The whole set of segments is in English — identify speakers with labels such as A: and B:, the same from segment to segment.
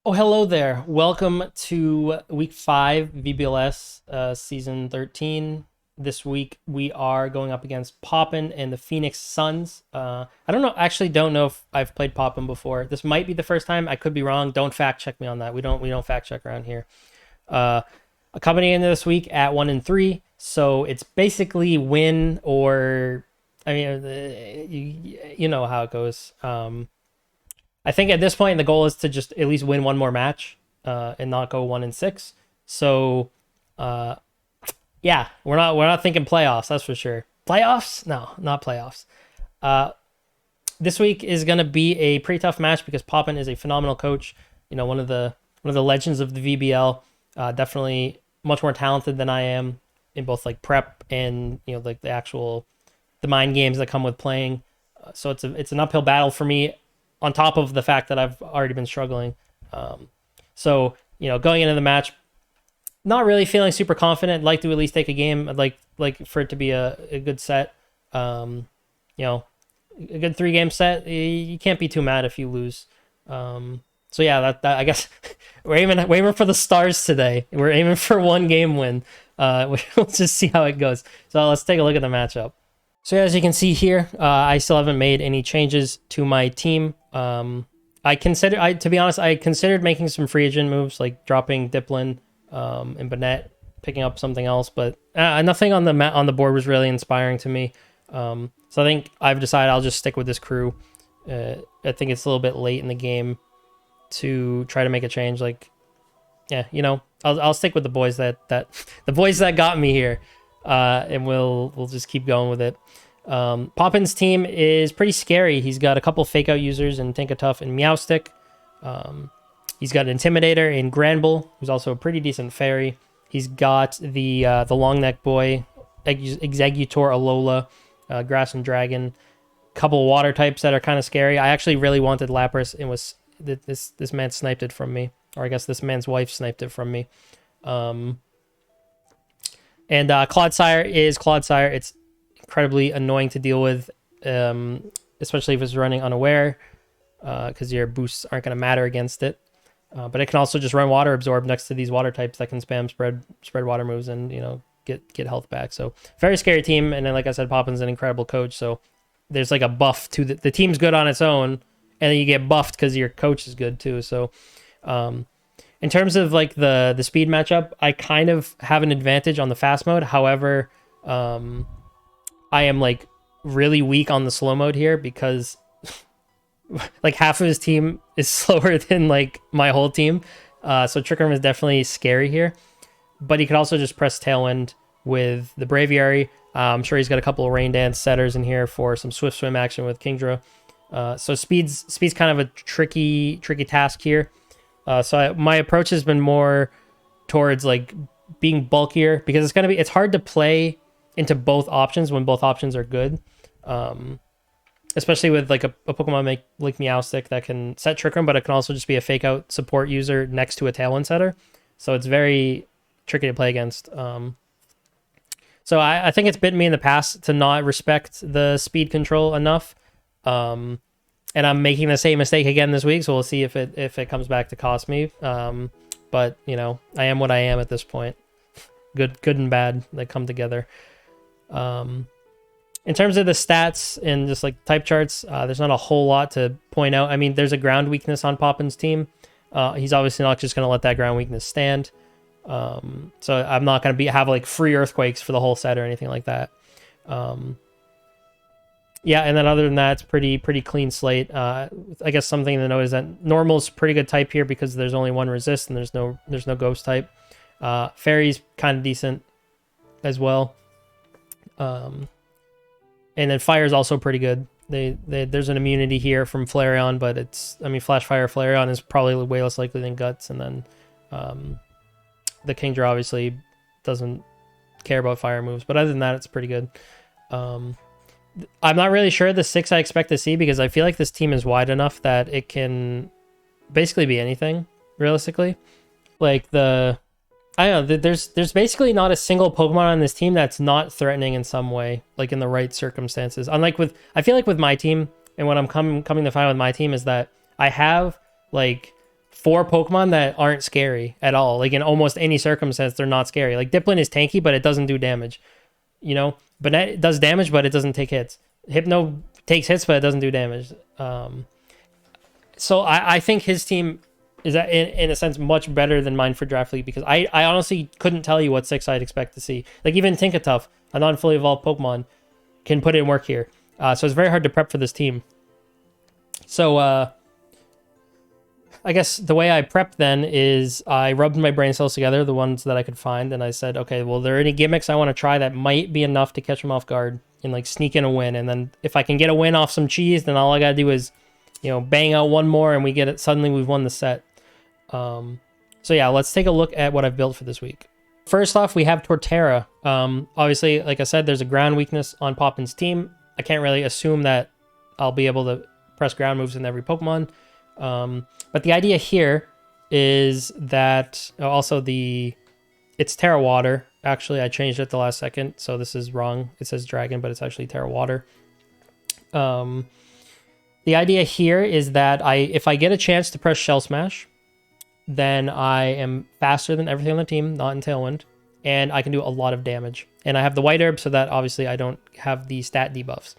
A: Oh, hello there. Welcome to week 5, VBL-S season 13. This week we are going up against Poppin and the Phoenix Suns. I don't know if I've played Poppin before. This might be the first time. I could be wrong. Don't fact check me on that. We don't fact check around here. Uh, Coming into this week at 1-3, so it's basically win or I mean, you know how it goes. I think at this point the goal is to just at least win one more match and not go 1-6. So uh, yeah, we're not thinking playoffs. That's for sure. Playoffs? No, not playoffs. Uh, this week is gonna be a pretty tough match because Poppin is a phenomenal coach. You know, one of the legends of the VBL. Definitely much more talented than I am in both like prep and like the mind games that come with playing. So it's an uphill battle for me on top of the fact that I've already been struggling. So going into the match, not really feeling super confident. I'd like to at least take a game. I'd like for it to be a good set. You know, a good 3-game set. You can't be too mad if you lose. So yeah, that I guess we're aiming for the stars today. We're aiming for 1-game win. We'll just see how it goes. So let's take a look at the matchup. So as you can see here, I still haven't made any changes to my team. To be honest, I considered making some free agent moves, like dropping Diplin and Bennett, picking up something else, but nothing on the board was really inspiring to me. So I think I've decided I'll just stick with this crew. I think it's a little bit late in the game to try to make a change. Like, yeah, I'll stick with the boys that the boys that got me here. And we'll just keep going with it. Poppin's team is pretty scary. He's got a couple fake out users in Tinkatuff and Meowstick. He's got an Intimidator in Granbull, who's also a pretty decent fairy. He's got the long neck boy, Executor Alola, Grass and Dragon. Couple water types that are kind of scary. I actually really wanted Lapras, and this man sniped it from me, or I guess this man's wife sniped it from me. And Clodsire is Clodsire. It's incredibly annoying to deal with, especially if it's running unaware, because your boosts aren't going to matter against it. But it can also just run Water Absorb next to these water types that can spam spread water moves and get health back. So very scary team. And then like I said, Poppin's an incredible coach. So there's like a buff to the team's good on its own, and then you get buffed because your coach is good too. So in terms of like the speed matchup, I kind of have an advantage on the fast mode. However, I am like really weak on the slow mode here because like half of his team is slower than like my whole team. So Trick Room is definitely scary here, but he could also just press Tailwind with the Braviary. I'm sure he's got a couple of Rain Dance setters in here for some Swift Swim action with Kingdra. So speed's kind of a tricky task here. My approach has been more towards like being bulkier because it's hard to play into both options when both options are good. Especially with like a Pokemon like Meowstick that can set Trick Room, but it can also just be a fake out support user next to a Tailwind setter. So it's very tricky to play against. So I think it's bitten me in the past to not respect the speed control enough. And I'm making the same mistake again this week, so we'll see if it comes back to cost me. But I am what I am at this point. Good and bad that come together. In terms of the stats and just like type charts, there's not a whole lot to point out. I mean, there's a ground weakness on Poppin's team. He's obviously not just going to let that ground weakness stand. So I'm not going to have like free earthquakes for the whole set or anything like that. Yeah, and then other than that, it's pretty clean slate. I guess something to note is that normal's pretty good type here because there's only one resist and there's no ghost type. Fairy's kind of decent as well. And then fire is also pretty good. There's an immunity here from Flareon, but Flash Fire Flareon is probably way less likely than Guts. And then the Kingdra obviously doesn't care about fire moves, but other than that, it's pretty good. I'm not really sure the 6 I expect to see because I feel like this team is wide enough that it can basically be anything, realistically. Like I don't know, there's basically not a single Pokemon on this team that's not threatening in some way, like in the right circumstances. Unlike I feel like with my team, and what I'm coming to find with my team is that I have like 4 Pokemon that aren't scary at all. Like in almost any circumstance, they're not scary. Like Dipplin is tanky, but it doesn't do damage. You know, Banette does damage, but it doesn't take hits. Hypno takes hits, but it doesn't do damage. So I think his team is in a sense much better than mine for Draft League, because I honestly couldn't tell you what 6 I'd expect to see. Like even Tinkatuff, a non-fully evolved Pokemon, can put in work here. So it's very hard to prep for this team. So I guess the way I prepped then is I rubbed my brain cells together, the ones that I could find, and I said, okay, well, there are any gimmicks I want to try that might be enough to catch them off guard and like sneak in a win. And then if I can get a win off some cheese, then all I gotta do is, you know, bang out one more and we get it. Suddenly we've won the set. So yeah, let's take a look at what I've built for this week. First off, we have Torterra. Obviously, like I said, there's a ground weakness on Poppin's team. I can't really assume that I'll be able to press ground moves in every Pokemon. But the idea here is that also it's Terra Water. Actually, I changed it the last second, so this is wrong. It says Dragon, but it's actually Terra Water. The idea here is that if I get a chance to press Shell Smash, then I am faster than everything on the team, not in Tailwind, and I can do a lot of damage. And I have the White Herb, so that obviously I don't have the stat debuffs.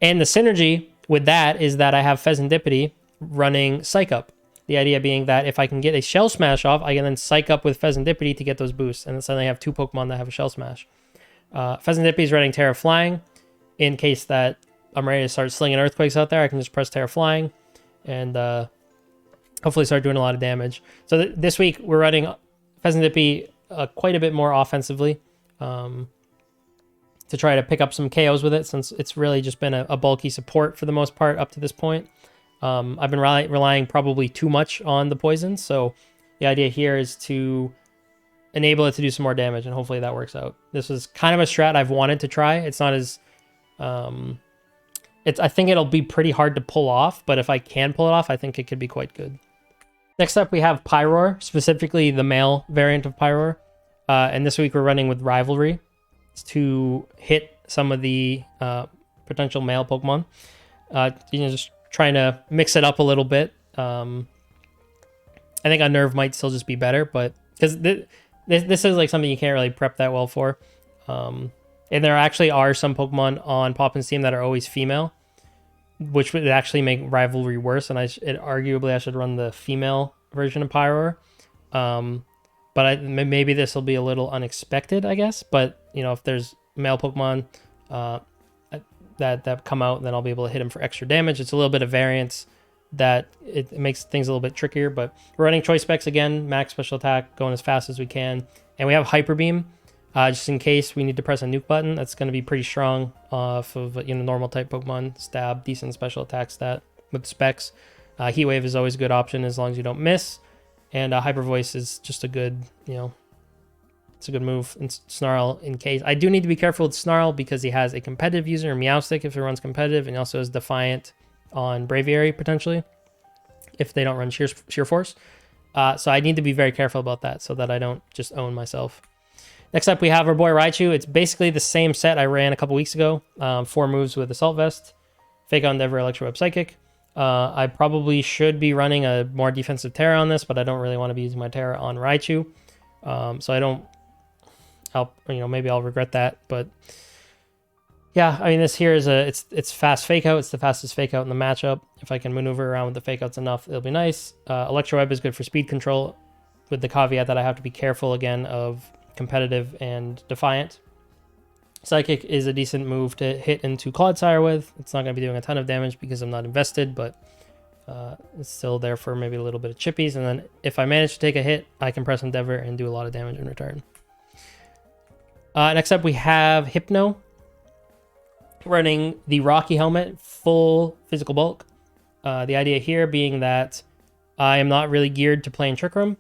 A: And the synergy with that is that I have Pheasantipity running Psych Up. The idea being that if I can get a Shell Smash off, I can then Psych Up with Pheasantipity to get those boosts. And then suddenly I have 2 Pokemon that have a Shell Smash. Pheasantipity is running Terra Flying. In case that I'm ready to start slinging Earthquakes out there, I can just press Terra Flying and hopefully start doing a lot of damage. So this week we're running Pheasantipity quite a bit more offensively to try to pick up some KOs with it, since it's really just been a bulky support for the most part up to this point. I've been relying probably too much on the poison, so the idea here is to enable it to do some more damage, and hopefully that works out. This is kind of a strat I've wanted to try. It's not as... I think it'll be pretty hard to pull off, but if I can pull it off, I think it could be quite good. Next up, we have Pyroar, specifically the male variant of Pyroar. And this week we're running with Rivalry to hit some of the potential male Pokemon. Just trying to mix it up a little bit. I think Unnerve might still just be better, but because this is like something you can't really prep that well for. And there actually are some Pokemon on Poppin's team that are always female, which would actually make Rivalry worse. And arguably I should run the female version of Pyroar. But maybe this will be a little unexpected, I guess. But you know, if there's male Pokemon that come out, then I'll be able to hit them for extra damage. It's a little bit of variance that it makes things a little bit trickier. But we're running Choice Specs again, max special attack, going as fast as we can, and we have Hyper Beam. Just in case we need to press a nuke button. That's going to be pretty strong off of normal type Pokemon. Stab, decent special attack stat with specs. Heat Wave is always a good option as long as you don't miss. And Hyper Voice is just a good, it's a good move. And Snarl in case. I do need to be careful with Snarl because he has a competitive user, Meowstic, if it runs competitive, and he also has Defiant on Braviary potentially if they don't run Sheer Force. So I need to be very careful about that so that I don't just own myself. Next up, we have our boy Raichu. It's basically the same set I ran a couple weeks ago. 4 moves with Assault Vest, Fake Out Endeavor, Electro Web, Psychic. I probably should be running a more defensive Terra on this, but I don't really want to be using my Terra on Raichu. So I don't... maybe I'll regret that, but... Yeah, I mean, this here is it's fast Fake Out. It's the fastest Fake Out in the matchup. If I can maneuver around with the Fake Outs enough, it'll be nice. Electro Web is good for speed control, with the caveat that I have to be careful again of competitive and Defiant. Psychic is a decent move to hit into Clodsire with. It's not going to be doing a ton of damage because I'm not invested, but it's still there for maybe a little bit of chippies. And then if I manage to take a hit, I can press Endeavor and do a lot of damage in return. Next up, we have Hypno, running the Rocky Helmet, full physical bulk. The idea here being that I am not really geared to playing Trick Room.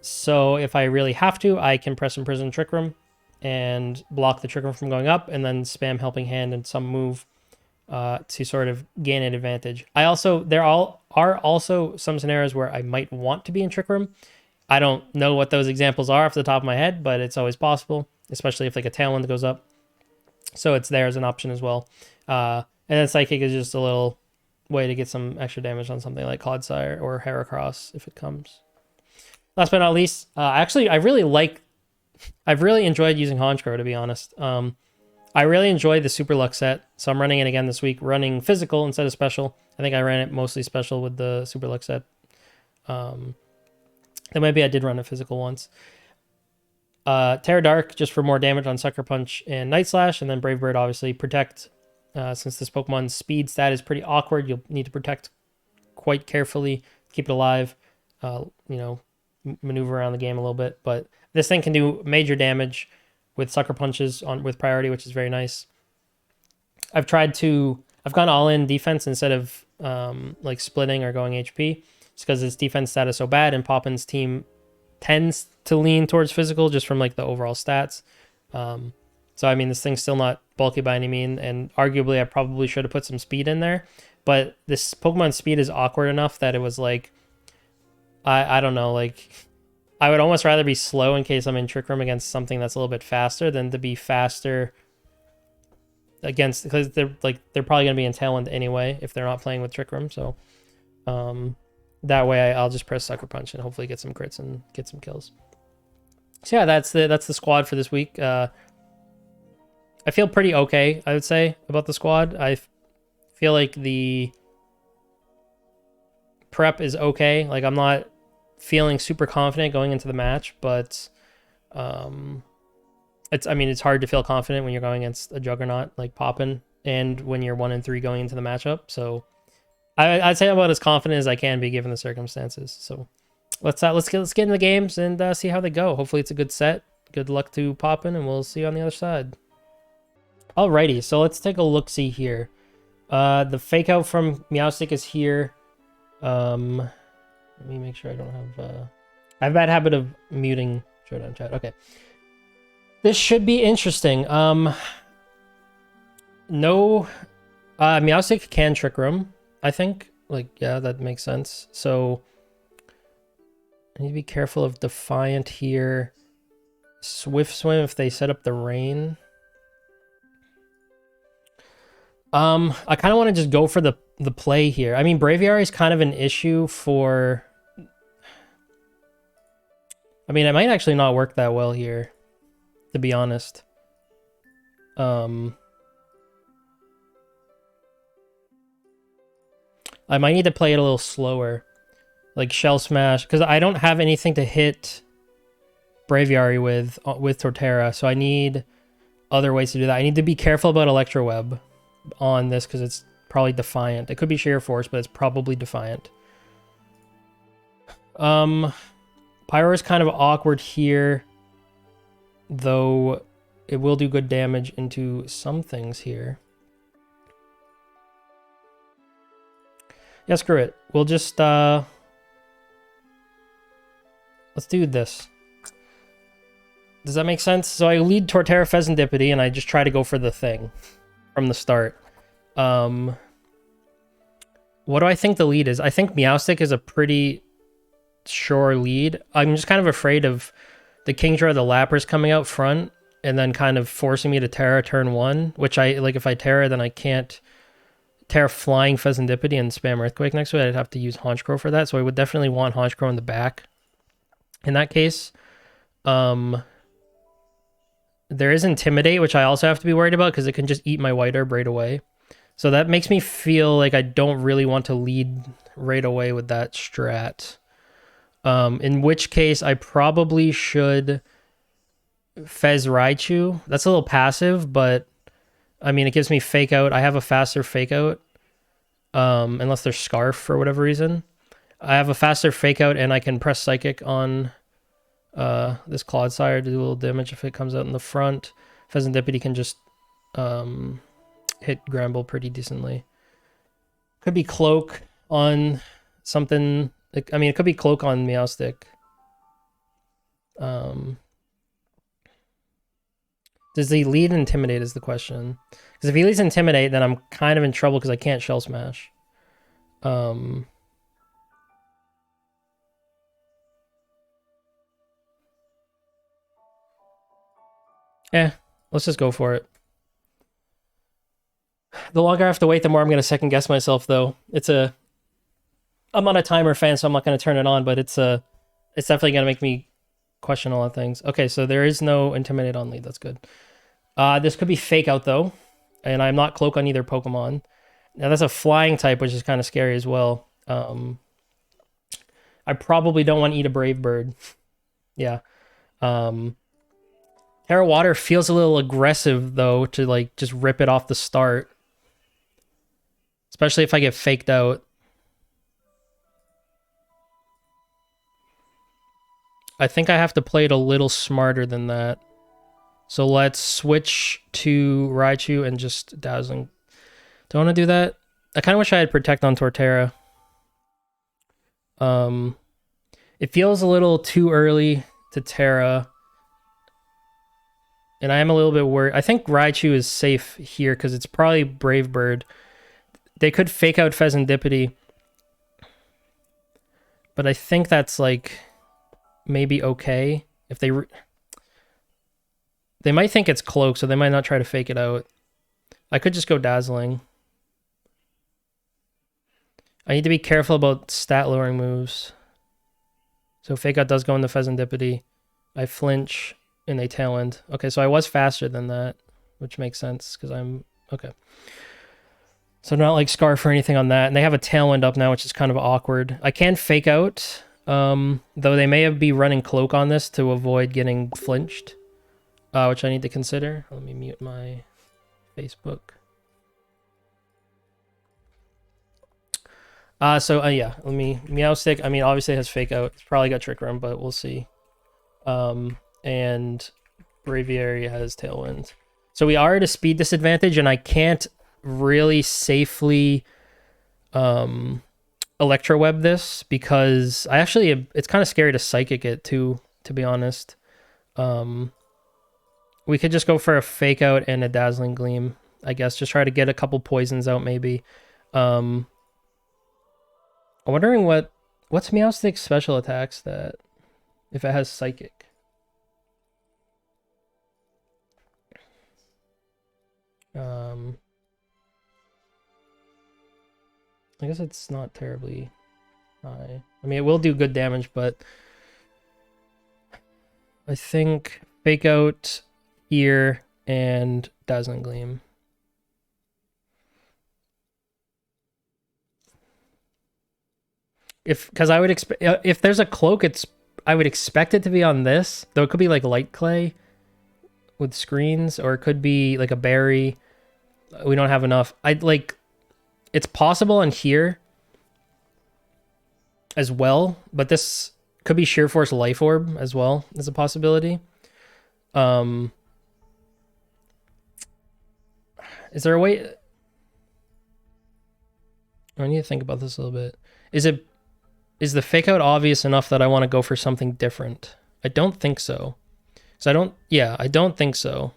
A: So if I really have to, I can press Imprison Trick Room and block the Trick Room from going up, and then spam Helping Hand and some move to sort of gain an advantage. There are also some scenarios where I might want to be in Trick Room. I don't know what those examples are off the top of my head, but it's always possible, especially if like a Tailwind goes up. So it's there as an option as well. And then Psychic is just a little way to get some extra damage on something like Clodsire or Heracross if it comes. Last but not least, actually, I've really enjoyed using Honchkrow, to be honest. I really enjoy the Super Luck set, so I'm running it again this week, running physical instead of special. I think I ran it mostly special with the Super Luck set. Then maybe I did run a physical once. Terra Dark, just for more damage on Sucker Punch and Night Slash, and then Brave Bird, obviously, Protect. Since this Pokemon's speed stat is pretty awkward, you'll need to protect quite carefully, keep it alive, maneuver around the game a little bit. But this thing can do major damage with Sucker Punches with priority, which is very nice. I've gone all in defense instead of like splitting or going HP, just because its defense stat is so bad, and Poppin's team tends to lean towards physical just from like the overall stats. So I mean, this thing's still not bulky by any mean, and arguably I probably should have put some speed in there, but this Pokemon speed is awkward enough that it was like, I don't know, like I would almost rather be slow in case I'm in Trick Room against something that's a little bit faster than to be faster against, because they're probably going to be in Tailwind anyway if they're not playing with Trick Room. So that way I'll just press Sucker Punch and hopefully get some crits and get some kills. So yeah, that's the squad for this week. I feel pretty okay, I would say, about the squad. I feel like the prep is okay. Like, I'm not feeling super confident going into the match, but it's hard to feel confident when you're going against a juggernaut like Poppin, and when you're 1-3 going into the matchup. So I'd say I'm about as confident as I can be given the circumstances. So let's get in the games and see how they go. Hopefully it's a good set. Good luck to Poppin, and we'll see you on the other side. Alrighty, so let's take a look-see here. The fake out from Meowstic is here. Let me make sure I don't have... I have a bad habit of muting Showdown Chat. Okay. This should be interesting. No... Meowstic can Trick Room, I think. Like, yeah, that makes sense. So, I need to be careful of Defiant here. Swift Swim if they set up the rain. I kind of want to just go for the play here. I mean, Braviary is kind of an issue for... I mean, it might actually not work that well here, to be honest. I might need to play it a little slower. Like Shell Smash, because I don't have anything to hit Braviary with Torterra, so I need other ways to do that. I need to be careful about Electro Web on this because it's probably Defiant. It could be Sheer Force, but it's probably Defiant. Pyro is kind of awkward here, though it will do good damage into some things here. Yeah, screw it. We'll just let's do this. Does that make sense? So I lead Torterra Pheasantipity, and I just try to go for the thing from the start. What do I think the lead is? I think Meowstic is a pretty sure lead. I'm just kind of afraid of the Kingdra, the Lapras coming out front, and then kind of forcing me to Terra turn 1, which if I Terra, then I can't Terra Flying Pheasantipity and spam Earthquake next to it. I'd have to use Honchkrow for that, so I would definitely want Honchkrow in the back in that case. There is Intimidate, which I also have to be worried about because it can just eat my White Herb right away. So that makes me feel like I don't really want to lead right away with that strat. In which case, I probably should Fez Raichu. That's a little passive, but I mean, it gives me Fake Out. I have a faster Fake Out, unless there's Scarf for whatever reason. I have a faster Fake Out, and I can press Psychic on this Clodsire to do a little damage if it comes out in the front. Pheasantipity can just hit Gramble pretty decently. Could be Cloak on something. I mean, it could be Cloak on Meowstic. Does he lead Intimidate is the question. Because if he leads Intimidate, then I'm kind of in trouble because I can't Shell Smash. Yeah, let's just go for it. The longer I have to wait, the more I'm going to second guess myself, though. I'm not a timer fan, so I'm not going to turn it on, but it's definitely going to make me question a lot of things. Okay, so there is no Intimidate on lead. That's good. This could be Fake Out, though, and I'm not Cloak on either Pokemon. Now, that's a flying type, which is kind of scary as well. I probably don't want to eat a Brave Bird. Yeah. Terra Water feels a little aggressive, though, to, like, just rip it off the start. Especially if I get faked out. I think I have to play it a little smarter than that. So let's switch to Raichu and just Dazzling. Don't want to do that. I kind of wish I had Protect on Torterra. It feels a little too early to Terra. And I am a little bit worried. I think Raichu is safe here because it's probably Brave Bird. They could Fake Out Pheasantipity. But I think that's like maybe okay. If they might think it's Cloak, so they might not try to fake it out. I could just go Dazzling. I need to be careful about stat lowering moves. So Fake Out does go into Pheasantipity. I flinch and they Tailwind. Okay, so I was faster than that, which makes sense because I'm okay. So not like Scarf or anything on that. And they have a Tailwind up now, which is kind of awkward. I can Fake Out, though they may be running Cloak on this to avoid getting flinched, which I need to consider. Let me mute my Facebook. Yeah, let me Meowstic. I mean, obviously it has Fake Out. It's probably got Trick Room, but we'll see. And Braviary has Tailwind. So we are at a speed disadvantage, and I can't really safely Electro Web this because it's kind of scary to Psychic it too, to be honest. We could just go for a Fake Out and a Dazzling Gleam, I guess. Just try to get a couple poisons out, maybe. I'm wondering what's Meowstic's special attacks that if it has Psychic. I guess it's not terribly high. I mean, it will do good damage, but I think Fake Out, Ear, and Dazzling Gleam. Because I would expect if there's a Cloak, I would expect it to be on this. Though it could be like Light Clay with screens, or it could be like a Berry. We don't have enough. It's possible on here as well, but this could be Sheer Force Life Orb as well as a possibility. Is there a way? I need to think about this a little bit. Is the Fake Out obvious enough that I want to go for something different? I don't think so. I don't think so.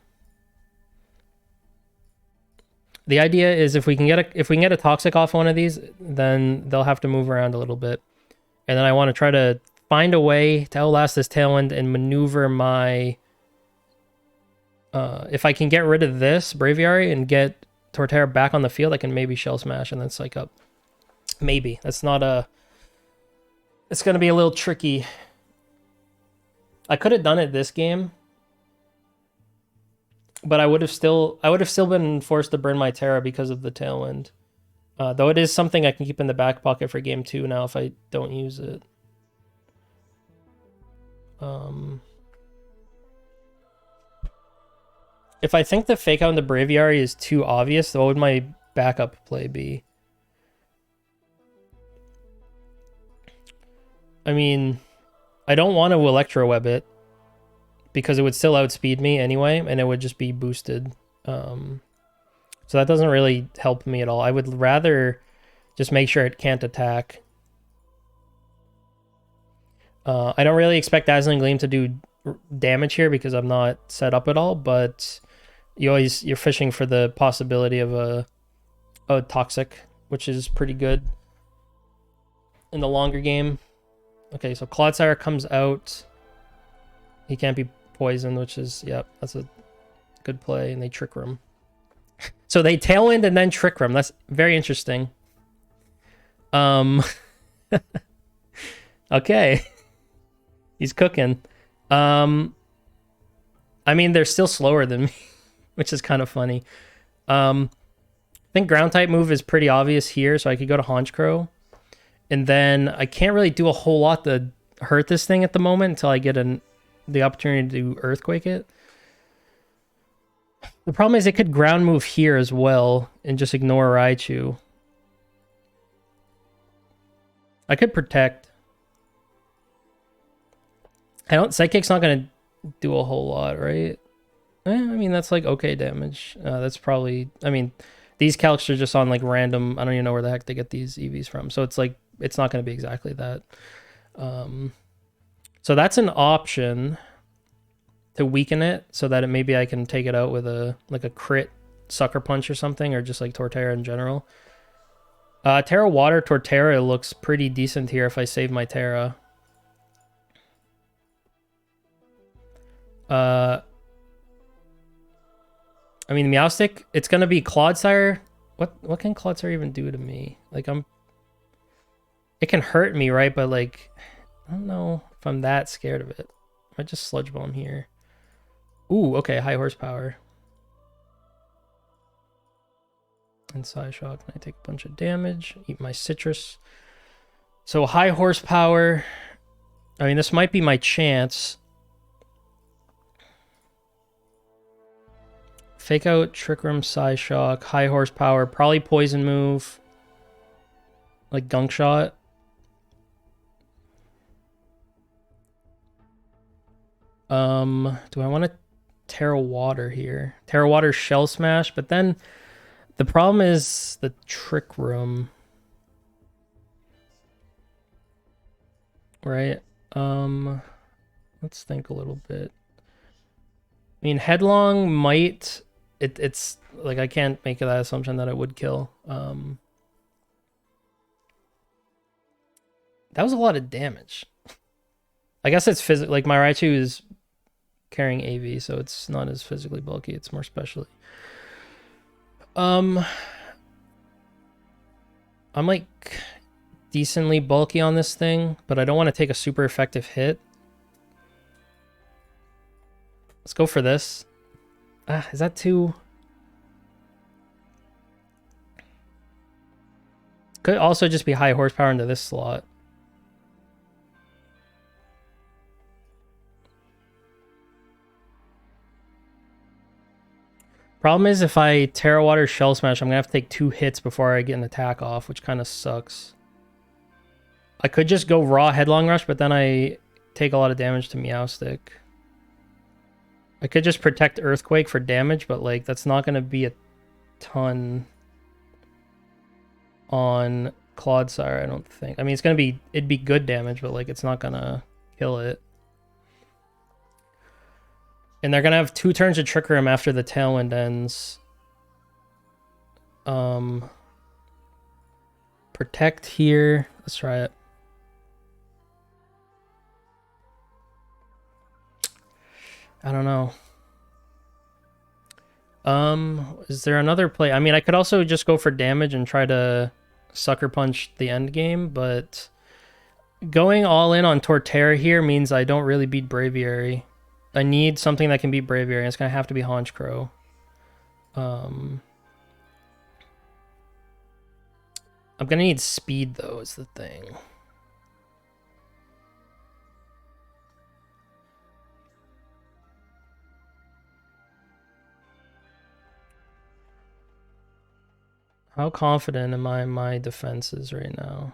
A: The idea is if we can get a Toxic off one of these, then they'll have to move around a little bit. And then I want to try to find a way to outlast this Tailwind and maneuver my if I can get rid of this Braviary and get Torterra back on the field, I can maybe Shell Smash and then Psych Up. Maybe. That's not it's going to be a little tricky. I could have done it this game, but I would have still been forced to burn my Terra because of the Tailwind. Though it is something I can keep in the back pocket for game 2 now if I don't use it. If I think the Fake Out in the Braviary is too obvious, what would my backup play be? I mean, I don't want to Electro Web it because it would still outspeed me anyway, and it would just be boosted. So that doesn't really help me at all. I would rather just make sure it can't attack. I don't really expect Dazzling Gleam to do damage here because I'm not set up at all, but you're fishing for the possibility of a Toxic, which is pretty good in the longer game. Okay, so Clodsire comes out. He can't be poisoned, which is, yep, that's a good play, and they Trick Room. So they Tailwind and then Trick Room. That's very interesting. Okay. He's cooking. I mean, they're still slower than me, which is kind of funny. I think ground type move is pretty obvious here, so I could go to Honchkrow. And then I can't really do a whole lot to hurt this thing at the moment until I get the opportunity to Earthquake it. The problem is it could ground move here as well and just ignore Raichu. I could protect. Psychic's not gonna do a whole lot, right? I mean, that's like okay damage. That's probably, I mean, these calcs are just on like random, I don't even know where the heck they get these EVs from. So it's like, it's not gonna be exactly that. So that's an option to weaken it so that maybe I can take it out with a crit Sucker Punch or something, or just like Torterra in general. Terra Water Torterra looks pretty decent here if I save my Terra. I mean, Meowstic, it's gonna be Clodsire. What can Clodsire even do to me? Like, it can hurt me, right? But like, I don't know if I'm that scared of it. I might just Sludge Bomb here. Ooh, okay, high horsepower. And Psyshock, and I take a bunch of damage. Eat my citrus. So high horsepower. I mean, this might be my chance. Fake Out, Trick Room, Psyshock, high horsepower, probably poison move. Like Gunk Shot. Do I want to Terra Water here? Terra Water Shell Smash, but then the problem is the Trick Room. Right? Let's think a little bit. I mean, Headlong might... It's like, I can't make that assumption that it would kill. That was a lot of damage. I guess it's physical. Like, my Raichu is carrying AV, so it's not as physically bulky. It's more specially. I'm like decently bulky on this thing, but I don't want to take a super effective hit. Let's go for this. Is that too... Could also just be high horsepower into this slot. Problem is, if I Terra Water Shell Smash, I'm gonna have to take 2 hits before I get an attack off, which kind of sucks. I could just go raw Headlong Rush, but then I take a lot of damage to Meowstic. I could just protect Earthquake for damage, but like, that's not gonna be a ton on Clodsire, I don't think. I mean, it'd be good damage, but like, it's not gonna kill it. And they're gonna have 2 turns of Trick Room after the Tailwind ends. Protect here. Let's try it. I don't know. Is there another play? I mean, I could also just go for damage and try to Sucker Punch the end game, but going all in on Torterra here means I don't really beat Braviary. I need something that can beat Braviary, and it's gonna have to be Honchkrow. I'm gonna need speed though, is the thing. How confident am I in my defenses right now?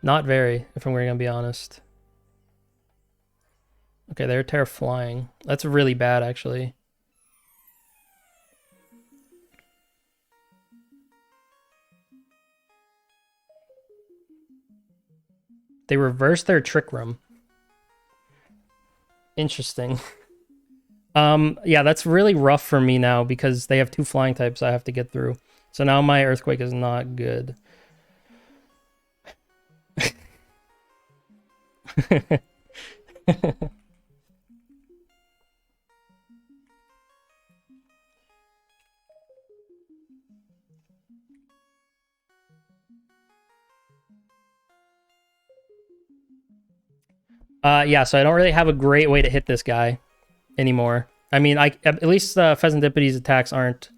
A: Not very, if I'm gonna be honest. Okay, they're Terra Flying. That's really bad, actually. They reversed their Trick Room. Interesting. Yeah, that's really rough for me now because they have 2 flying types I have to get through. So now my Earthquake is not good. Yeah, so I don't really have a great way to hit this guy anymore. I mean, at least Pheasantipides attacks aren't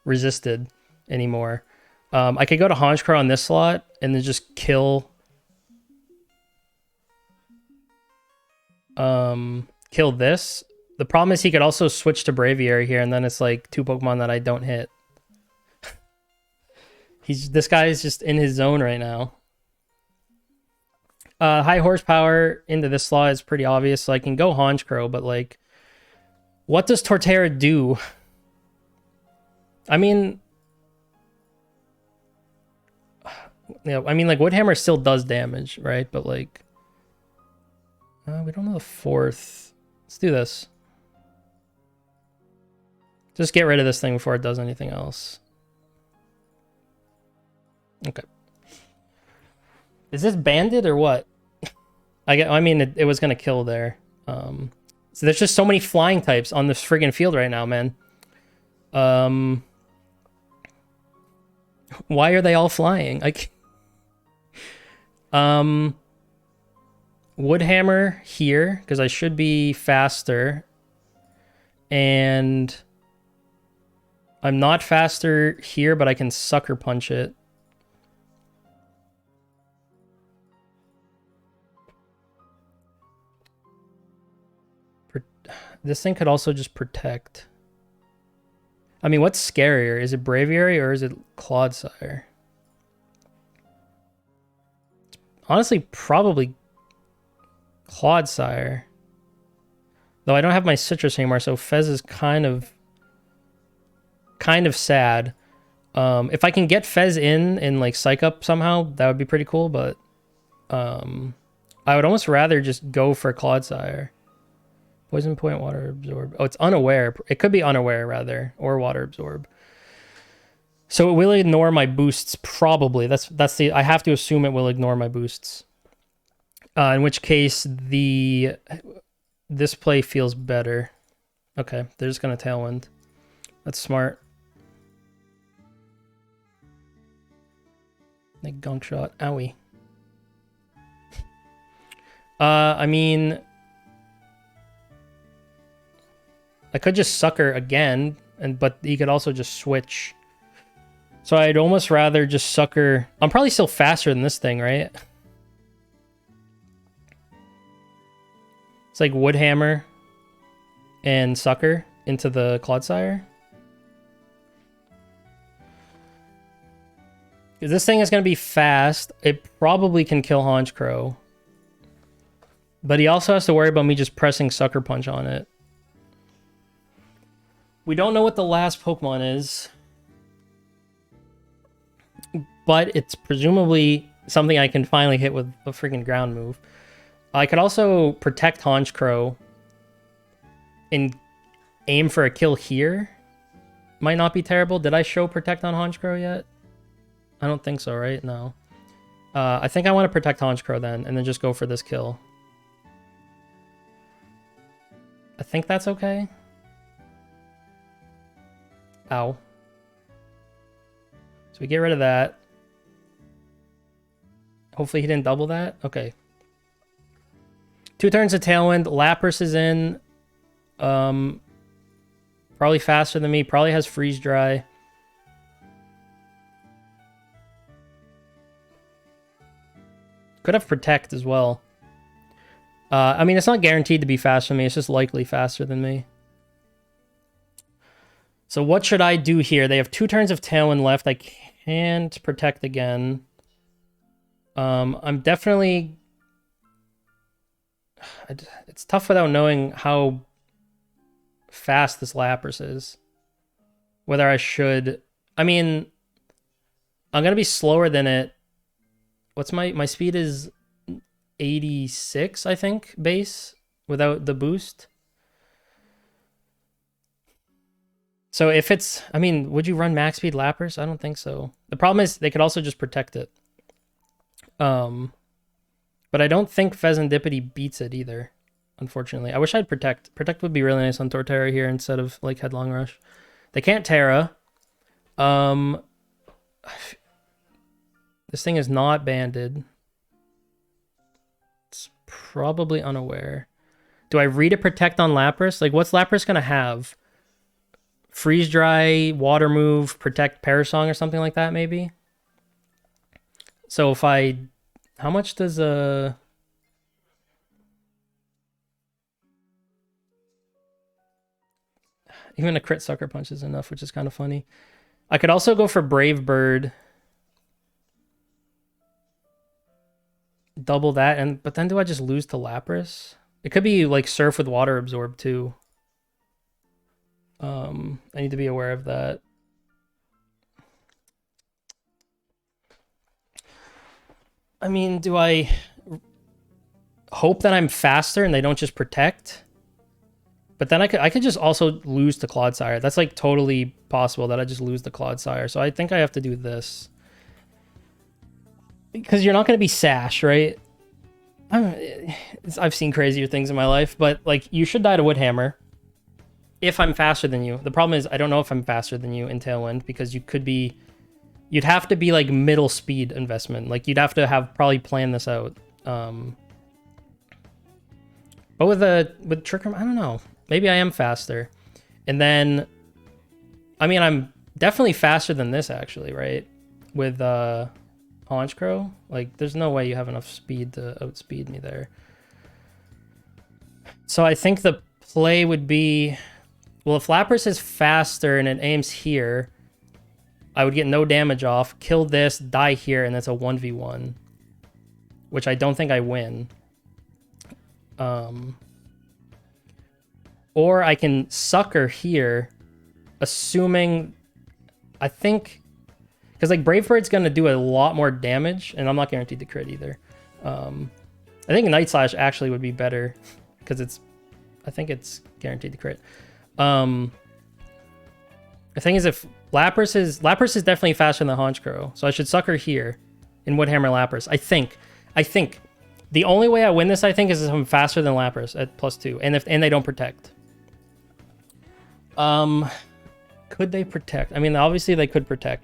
A: resisted anymore. I could go to Honchkrow on this slot and then just kill kill this. The problem is he could also switch to Braviary here, and then it's like 2 Pokemon that I don't hit. This guy is just in his zone right now. High horsepower into this slot is pretty obvious, so I can go Honchkrow, but like, what does Torterra do? I mean, like Woodhammer still does damage, right? But like, we don't know the fourth. Let's do this. Just get rid of this thing before it does anything else. Okay. Is this banded or what? I mean, it was gonna kill there. So there's just so many flying types on this friggin' field right now, man. Why are they all flying? Like, Woodhammer here because I should be faster, and I'm not faster here, but I can sucker punch it. This thing could also just protect. I mean, what's scarier? Is it Braviary or is it Clodsire? Honestly, probably Clodsire. Though I don't have my citrus anymore, so Fez is kind of sad. If I can get Fez in and like psych up somehow, that would be pretty cool, but I would almost rather just go for Clodsire. Poison point, water absorb. Oh, it's unaware. It could be unaware rather, or water absorb. So it will ignore my boosts probably. That's the. I have to assume it will ignore my boosts. In which case this play feels better. Okay, they're just gonna Tailwind. That's smart. Like gunk shot. Owie. I mean, I could just sucker again, but you could also just switch. So I'd almost rather just sucker. I'm probably still faster than this thing, right? It's like Woodhammer and sucker into the Clodsire. Because this thing is going to be fast. It probably can kill Honchkrow. But he also has to worry about me just pressing Sucker Punch on it. We don't know what the last Pokemon is, but it's presumably something I can finally hit with a freaking ground move. I could also protect Honchkrow and aim for a kill here. Might not be terrible. Did I show protect on Honchkrow yet? I don't think so, right? No. I think I want to protect Honchkrow then, and then just go for this kill. I think that's okay. Ow. So we get rid of that. Hopefully he didn't double that. Okay. 2 turns of Tailwind. Lapras is in. Probably faster than me. Probably has Freeze Dry. Could have Protect as well. I mean, it's not guaranteed to be faster than me. It's just likely faster than me. So what should I do here? They have 2 turns of Tailwind left. I can't protect again. I'm definitely... It's tough without knowing how fast this Lapras is. Whether I should... I mean, I'm going to be slower than it. What's my speed is 86, I think, base, without the boost. So if it's, I mean, would you run max speed Lapras? I don't think so. The problem is they could also just protect it. But I don't think Pheasantipede beats it either. unfortunately. I wish I'd Protect. Protect would be really nice on Torterra here instead of like Headlong Rush. They can't Terra. This thing is not banded. It's probably unaware. Do I read a Protect on Lapras? Like, what's Lapras gonna have? Freeze Dry, Water Move, Protect, Parasong, or something like that, maybe? So if I... How much does a... Even a crit Sucker Punch is enough, which is kind of funny. I could also go for Brave Bird. Double that, but then do I just lose to Lapras? It could be like Surf with Water Absorb too. I need to be aware of that. I mean, do I hope that I'm faster and they don't just Protect? But then I could just also lose to Clodsire. That's like totally possible that I just lose to Clodsire. So I think I have to do this. Because you're not going to be Sash, right? I've seen crazier things in my life, but like you should die to Woodhammer if I'm faster than you. The problem is I don't know if I'm faster than you in Tailwind because you'd have to be like middle speed investment. Like you'd have to have probably planned this out. But with Trick Room, I don't know. Maybe I am faster. And then, I mean, I'm definitely faster than this actually, right? With Haunch Crow, like there's no way you have enough speed to outspeed me there. So I think the play would be, well, if Lapras is faster and it aims here, I would get no damage off, kill this, die here, and that's a 1v1, which I don't think I win. Or I can Sucker here, assuming, I think, because like Brave Bird's going to do a lot more damage, and I'm not guaranteed to crit either. I think Night Slash actually would be better, because I think it's guaranteed to crit. The thing is, if Lapras is definitely faster than Haunch Crow, so I should Sucker here in Woodhammer Lapras. I think the only way I win this, I think, is if I'm faster than Lapras at +2, and they don't Protect. Could they Protect? I mean, obviously they could Protect.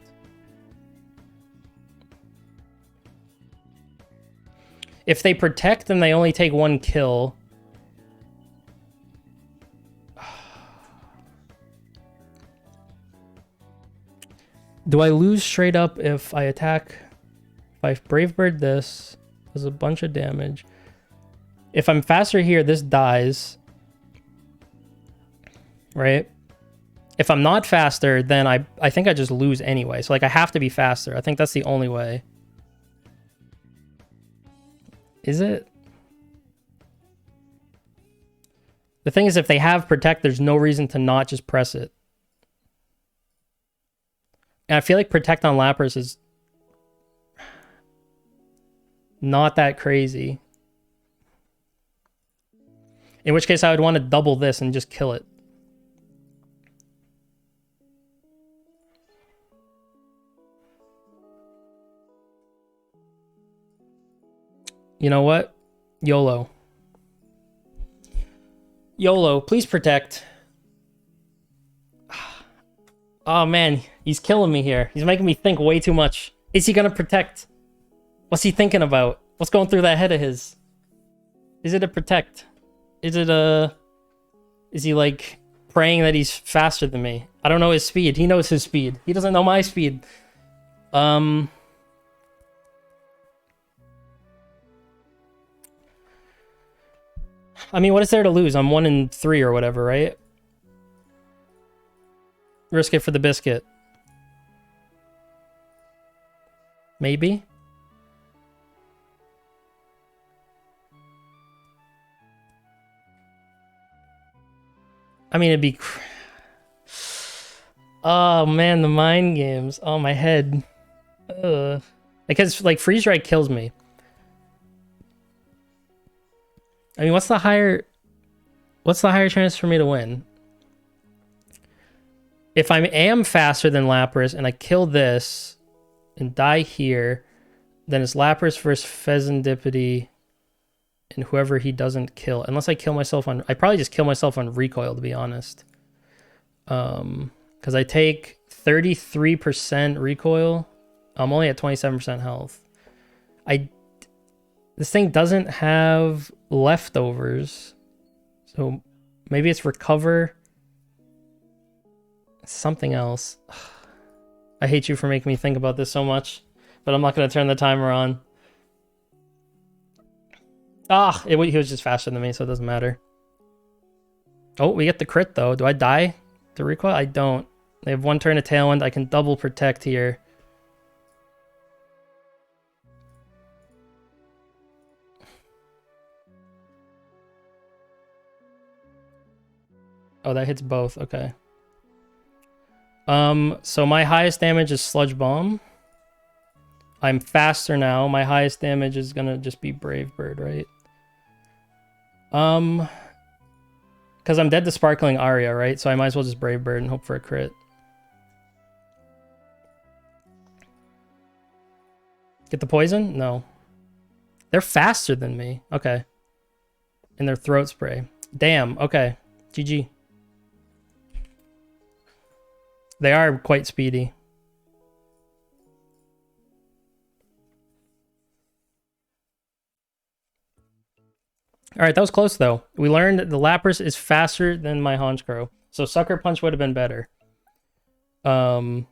A: If they Protect, then they only take 1 kill. Do I lose straight up if I attack? If I Brave Bird this, does a bunch of damage. If I'm faster here, this dies. Right? If I'm not faster, then I think I just lose anyway. So like I have to be faster. I think that's the only way. Is it? The thing is, if they have Protect, there's no reason to not just press it. And I feel like Protect on Lapras is not that crazy. In which case I would want to double this and just kill it. You know what? YOLO. YOLO, please Protect. Oh man, he's killing me here. He's making me think way too much. Is he gonna Protect? What's he thinking about? What's going through that head of his? Is it a Protect? Is he like praying that he's faster than me? I don't know his speed. He knows his speed. He doesn't know my speed. I mean, what is there to lose? I'm 1 in 3 or whatever, right? Risk it for the biscuit. Maybe? I mean, it'd be... Oh, man, the mind games. Oh, my head. Ugh. Because, like, Freeze Dry kills me. I mean, what's the higher chance for me to win? If I am faster than Lapras and I kill this and die here, then it's Lapras versus Pheasantipity And whoever he doesn't kill, unless I kill myself on, I probably just kill myself on recoil, to be honest. Because I take 33% recoil. I'm only at 27% health. This thing doesn't have leftovers, so maybe it's recover. Something else. I hate you for making me think about this so much, but I'm not going to turn the timer on. He was just faster than me, so it doesn't matter. Oh, we get the crit, though. Do I die to recoil? I don't. They have one turn of Tailwind. I can double protect here. Oh, that hits both. Okay. So my highest damage is Sludge Bomb. I'm faster now. My highest damage is gonna just be Brave Bird, right? Because I'm dead to Sparkling Aria, right? So I might as well just Brave Bird and hope for a crit. Get the poison? No. They're faster than me. Okay. And their Throat Spray. Damn. Okay. GG. They are quite speedy. All right, that was close, though. We learned the Lapras is faster than my Honchkrow. So Sucker Punch would have been better. I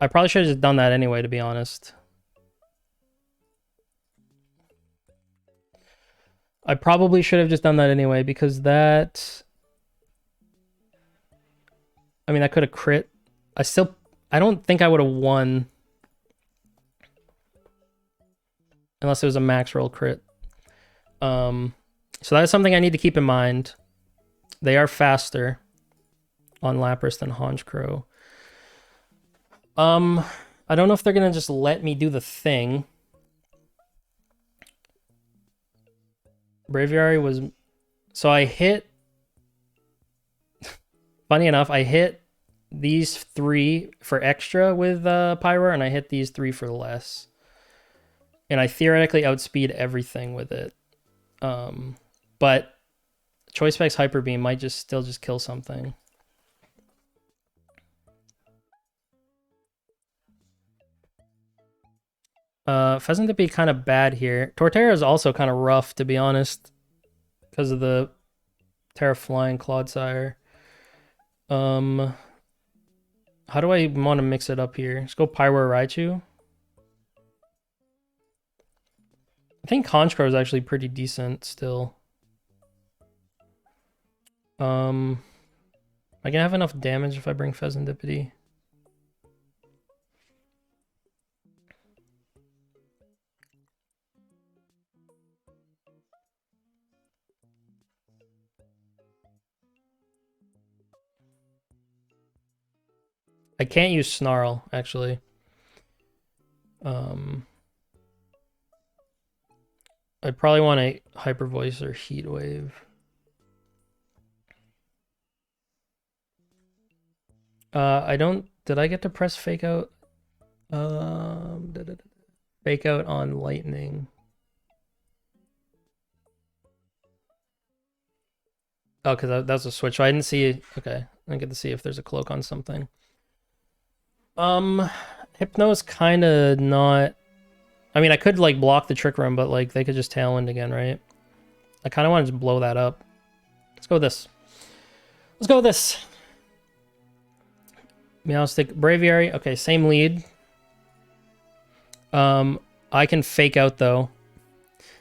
A: probably should have just done that anyway, to be honest. I probably should have just done that anyway, because that... I mean, I could have crit. I don't think I would have won. Unless it was a max roll crit. So that is something I need to keep in mind. They are faster on Lapras than Honchkrow. I don't know if they're gonna just let me do the thing. Braviary was... So I hit... Funny enough, I hit these 3 for extra with Pyro, and I hit these 3 for less. And I theoretically outspeed everything with it. But Choice Specs Hyper Beam might still just kill something. Pheasant to be kind of bad here. Torterra is also kind of rough, to be honest, because of the Terra Flying Clodsire. How do I want to mix it up here? Let's go Pyro Raichu. I think Honchkrow is actually pretty decent still. Am I gonna have enough damage if I bring Pheasantipity? I can't use Snarl, actually. I'd probably want a Hyper Voice or Heat Wave. I don't... Did I get to press Fake Out? Fake Out on Lightning. Oh, because that was a switch. So I didn't see... Okay, I didn't get to see if there's a cloak on something. Hypno's kind of not... I mean, I could, like, block the Trick Room, but, like, they could just Tailwind again, right? I kind of want to just blow that up. Let's go with this. Let's go with this. Meowstic, Braviary. Okay, same lead. I can Fake Out, though.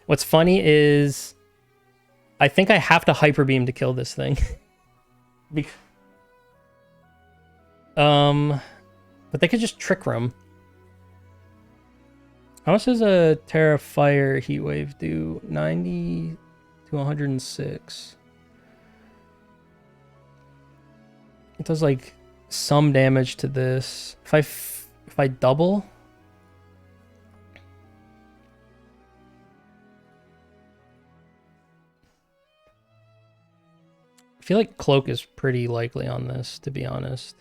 A: What's funny is... I think I have to Hyper Beam to kill this thing. But they could just Trick Room. How much does a Terra Fire Heat Wave do? 90 to 106. It does like some damage to this. If I double, I feel like Cloak is pretty likely on this, to be honest.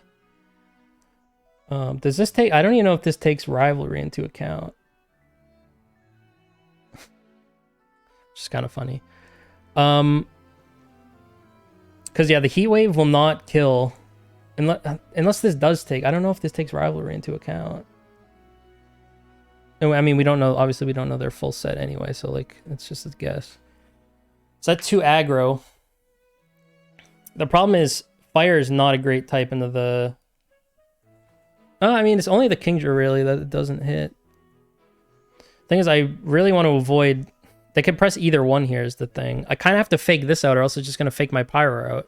A: Does this take... I don't even know if this takes Rivalry into account. which is kind of funny. Because yeah, the heat wave will not kill unless this does take. I don't know if this takes rivalry into account. I mean, we don't know. Obviously, we don't know their full set anyway, so like it's just a guess. So that's 2 aggro. The problem is fire is not a great type into the. Oh, I mean, it's only the Kingdra really that it doesn't hit. Thing is, I really want to avoid. They could press either one here is the thing. I kind of have to fake this out or else it's just going to fake my Pyro out.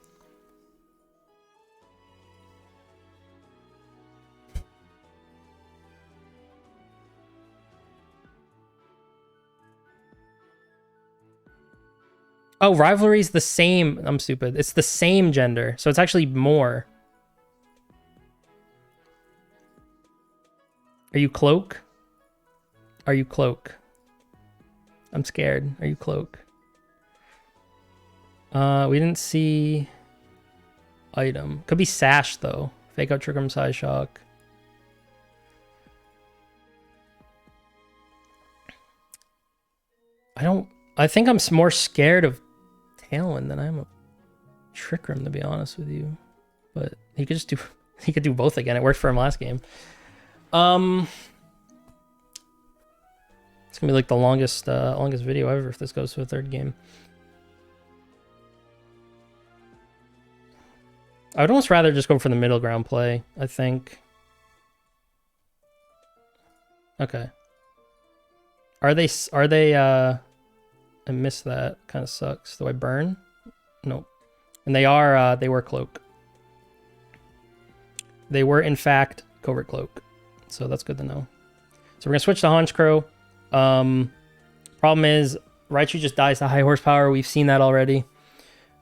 A: Oh, Rivalry's the same. I'm stupid. It's the same gender, so it's actually more. Are you Cloak? Are you Cloak? I'm scared. Are you Cloak? We didn't see item. Could be Sash though. Fake out Trick Room Size Shock. I think I'm more scared of Tailwind than I am of Trick Room, to be honest with you. But he could just do he could do both again. It worked for him last game. It's gonna be like the longest video ever if this goes to a 3rd game. I would almost rather just go for the middle ground play, I think. Okay. Are they I missed that. Kind of sucks. Do I burn? Nope. And they were Cloak. They were in fact Covert Cloak. So that's good to know. So we're gonna switch to Honchkrow. Problem is Raichu just dies to high horsepower. We've seen that already.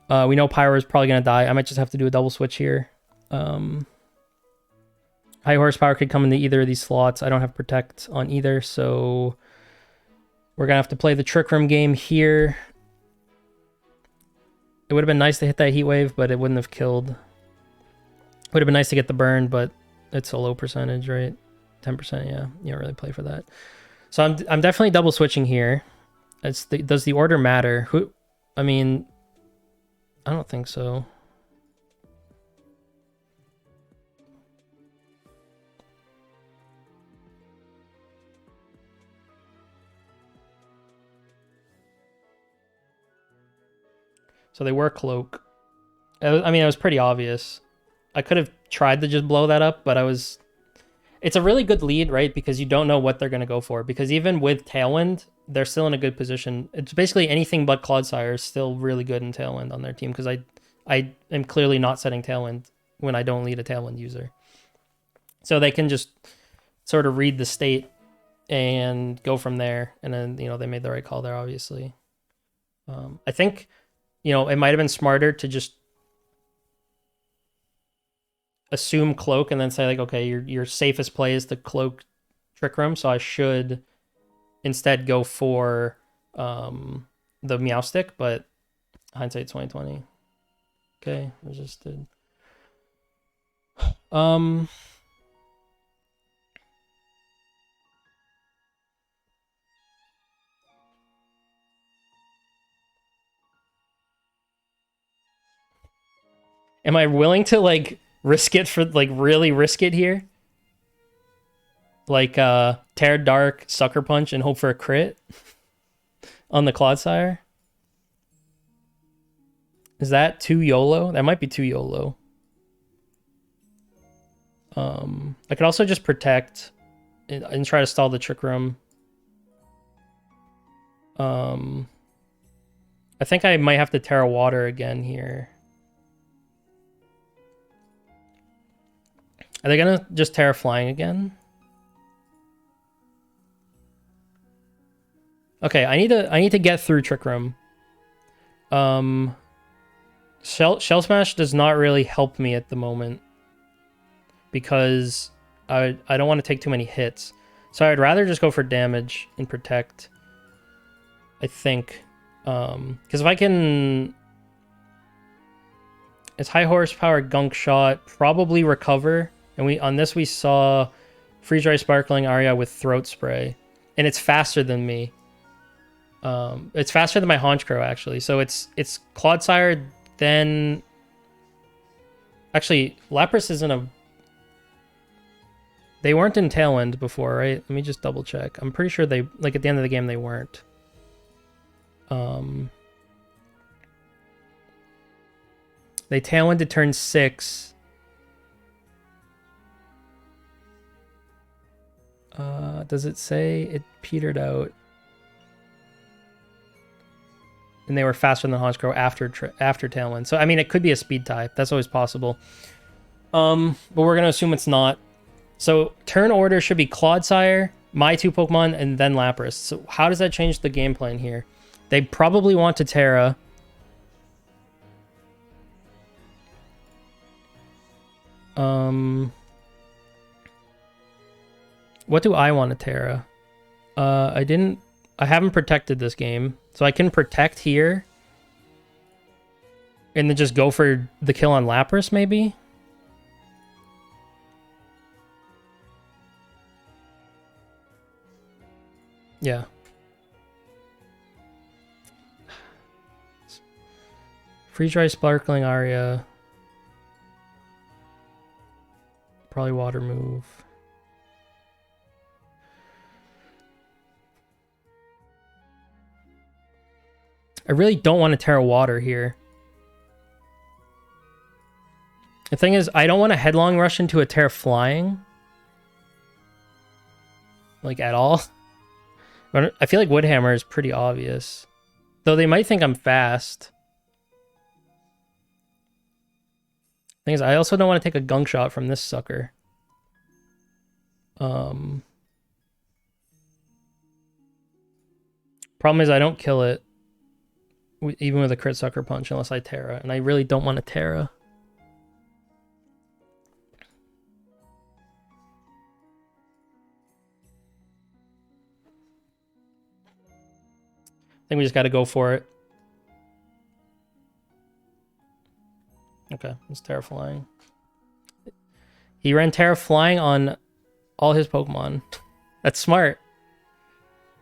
A: We know Pyro is probably gonna die. I might just have to do a double switch here. High horsepower could come into either of these slots. I don't have Protect on either, so we're gonna have to play the Trick Room game here. It would have been nice to hit that Heat Wave, but it wouldn't have killed. Would have been nice to get the burn, but it's a low percentage, right? 10%, yeah. You don't really play for that. So I'm definitely double switching here. Does the order matter? I mean, I don't think so. So they were Cloak. I mean, it was pretty obvious. I could have tried to just blow that up, but it's a really good lead, right? Because you don't know what they're going to go for. Because even with Tailwind, they're still in a good position. It's basically anything but Clodsire is still really good in Tailwind on their team. Because I am clearly not setting Tailwind when I don't lead a Tailwind user. So they can just sort of read the state and go from there. And then, they made the right call there, obviously. I think, it might have been smarter to just assume Cloak and then say, like, okay, your safest play is to Cloak Trick Room, so I should instead go for the Meowstic, but hindsight 2020. Okay, resisted. Am I willing to, like, risk it for, like, really risk it here? Like, Tear Dark, Sucker Punch, and hope for a crit on the Clodsire? Is that too YOLO? That might be too YOLO. I could also just Protect and try to stall the Trick Room. I think I might have to Terra Water again here. Are they gonna just Terra Flying again? Okay, I need to get through Trick Room. Shell Smash does not really help me at the moment because I don't want to take too many hits. So I'd rather just go for damage and Protect, I think. Because if I can... It's high horsepower Gunk Shot, probably Recover. And on this we saw Freeze Ray Sparkling Aria with Throat Spray. And it's faster than me. It's faster than my Honchkrow, actually. So it's Clodsire, then... Actually, Lapras isn't a... They weren't in Tailwind before, right? Let me just double check. I'm pretty sure they... Like, at the end of the game, they weren't. They Tailwind to turn 6. Does it say it petered out? And they were faster than Honchkrow after Tailwind. So, I mean, it could be a speed type. That's always possible. But we're going to assume it's not. So, turn order should be Clodsire, my 2 Pokemon, and then Lapras. So, how does that change the game plan here? They probably want to Terra. What do I want to Terra? I haven't protected this game. So I can protect here. And then just go for the kill on Lapras, maybe? Yeah. Freeze Dry, Sparkling Aria. Probably Water Move. I really don't want to Terra Water here. The thing is, I don't want to Headlong Rush into a Terra Flying. Like, at all. But I feel like Woodhammer is pretty obvious. Though they might think I'm fast. Thing is, I also don't want to take a Gunk Shot from this sucker. Problem is, I don't kill it. Even with a Crit Sucker Punch, unless I Terra. And I really don't want to Terra. I think we just got to go for it. Okay, it's Terra Flying. He ran Terra Flying on all his Pokemon. That's smart.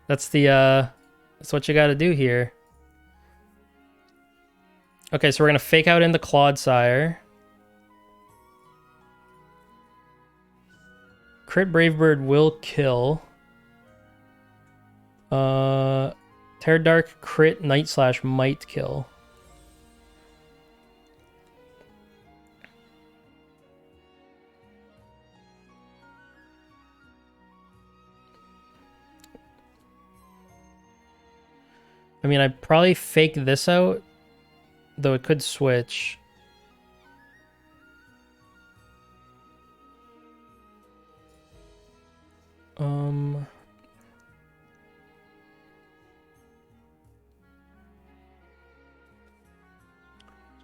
A: That's what you got to do here. Okay, so we're going to fake out into Clodsire. Crit Brave Bird will kill. Terra Dark crit Night Slash might kill. I mean, I'd probably fake this out. Though it could switch.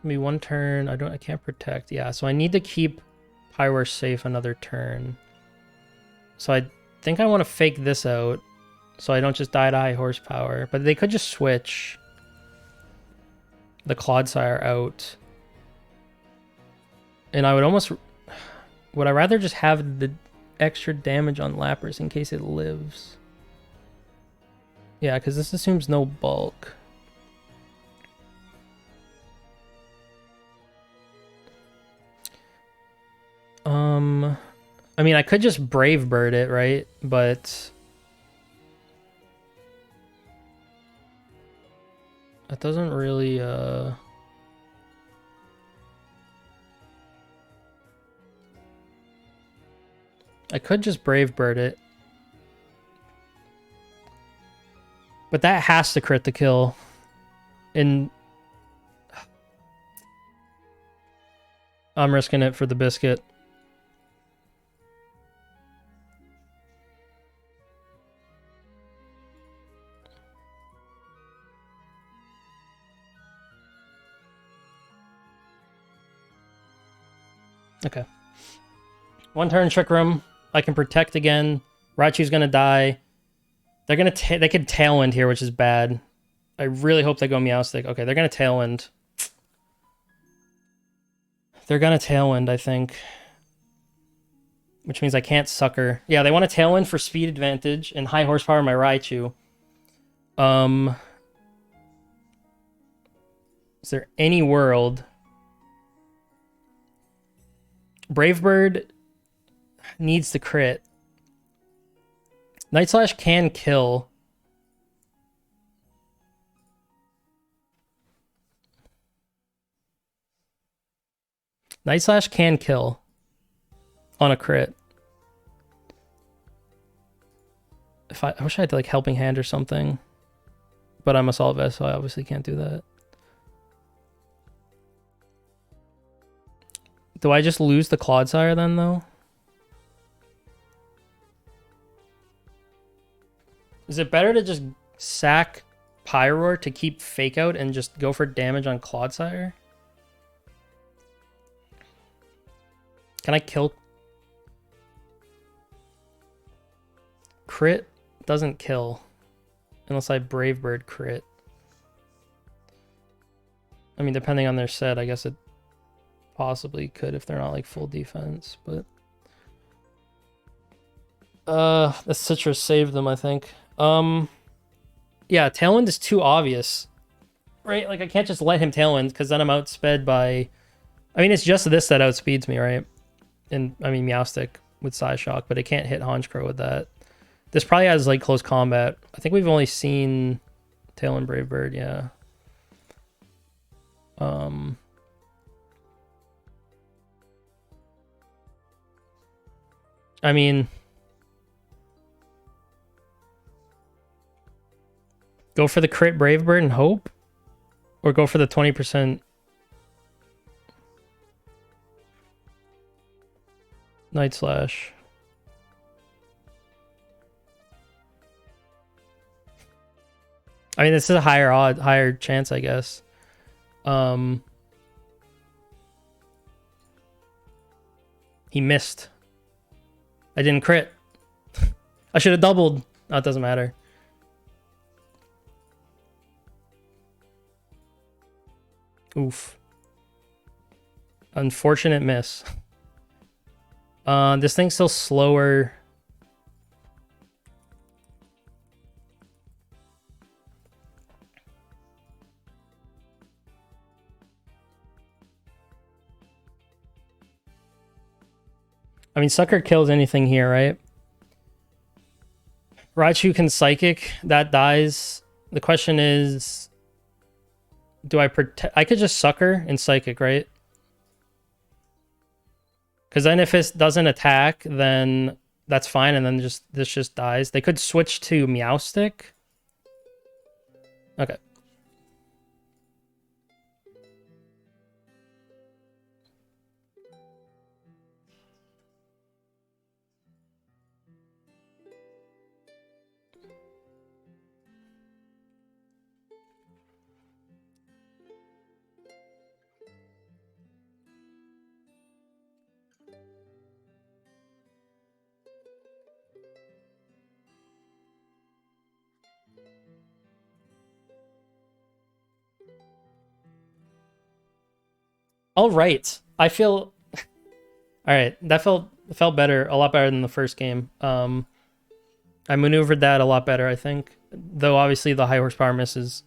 A: Maybe one turn. I can't protect. Yeah, so I need to keep Pyroar safe another turn. So I think I want to fake this out so I don't just die to high horsepower. But they could just switch the Clodsire out. And I would almost... Would I rather just have the extra damage on Lapras in case it lives? Yeah, because this assumes no bulk. I mean, I could just Brave Bird it, right? But... That doesn't really, I could just Brave Bird it. But that has to crit the kill. And... I'm risking it for the biscuit. Okay. One turn Trick Room. I can protect again. Raichu's gonna die. They're gonna they could Tailwind here, which is bad. I really hope they go Meowstic. Okay, they're gonna Tailwind. They're gonna Tailwind, I think. Which means I can't Sucker. Yeah, they want to Tailwind for speed advantage and high horsepower my Raichu. Is there any world? Bravebird needs to crit. Night Slash can kill. Night Slash can kill on a crit. I wish I had like Helping Hand or something, but I'm Assault Vest, so I obviously can't do that. Do I just lose the Clodsire then, though? Is it better to just sack Pyroar to keep Fake Out and just go for damage on Clodsire? Can I kill? Crit doesn't kill unless I Bravebird crit. I mean, depending on their set, I guess it possibly could if they're not like full defense, but the Citrus saved them, I think. Yeah, Tailwind is too obvious, right? Like I can't just let him Tailwind because then I'm outsped by, I mean, it's just this that outspeeds me, right? And I mean Meowstic with Psyshock, but it can't hit Honchkrow with that. This probably has like close combat. I think we've only seen Tailwind Bravebird, yeah. I mean, go for the crit Bravebird and hope, or go for the 20% Night Slash. I mean, this is a higher chance, I guess. He missed. I didn't crit. I should have doubled. Oh, it doesn't matter. Oof. Unfortunate miss. This thing's still slower. I mean, Sucker kills anything here, right? Raichu can Psychic. That dies. The question is, do I protect? I could just Sucker and Psychic, right? Because then if it doesn't attack, then that's fine, and then this just dies. They could switch to Meowstic. Okay. All right. I feel all right. That felt better, a lot better than the first game. I maneuvered that a lot better, I think. Though obviously the high horsepower miss is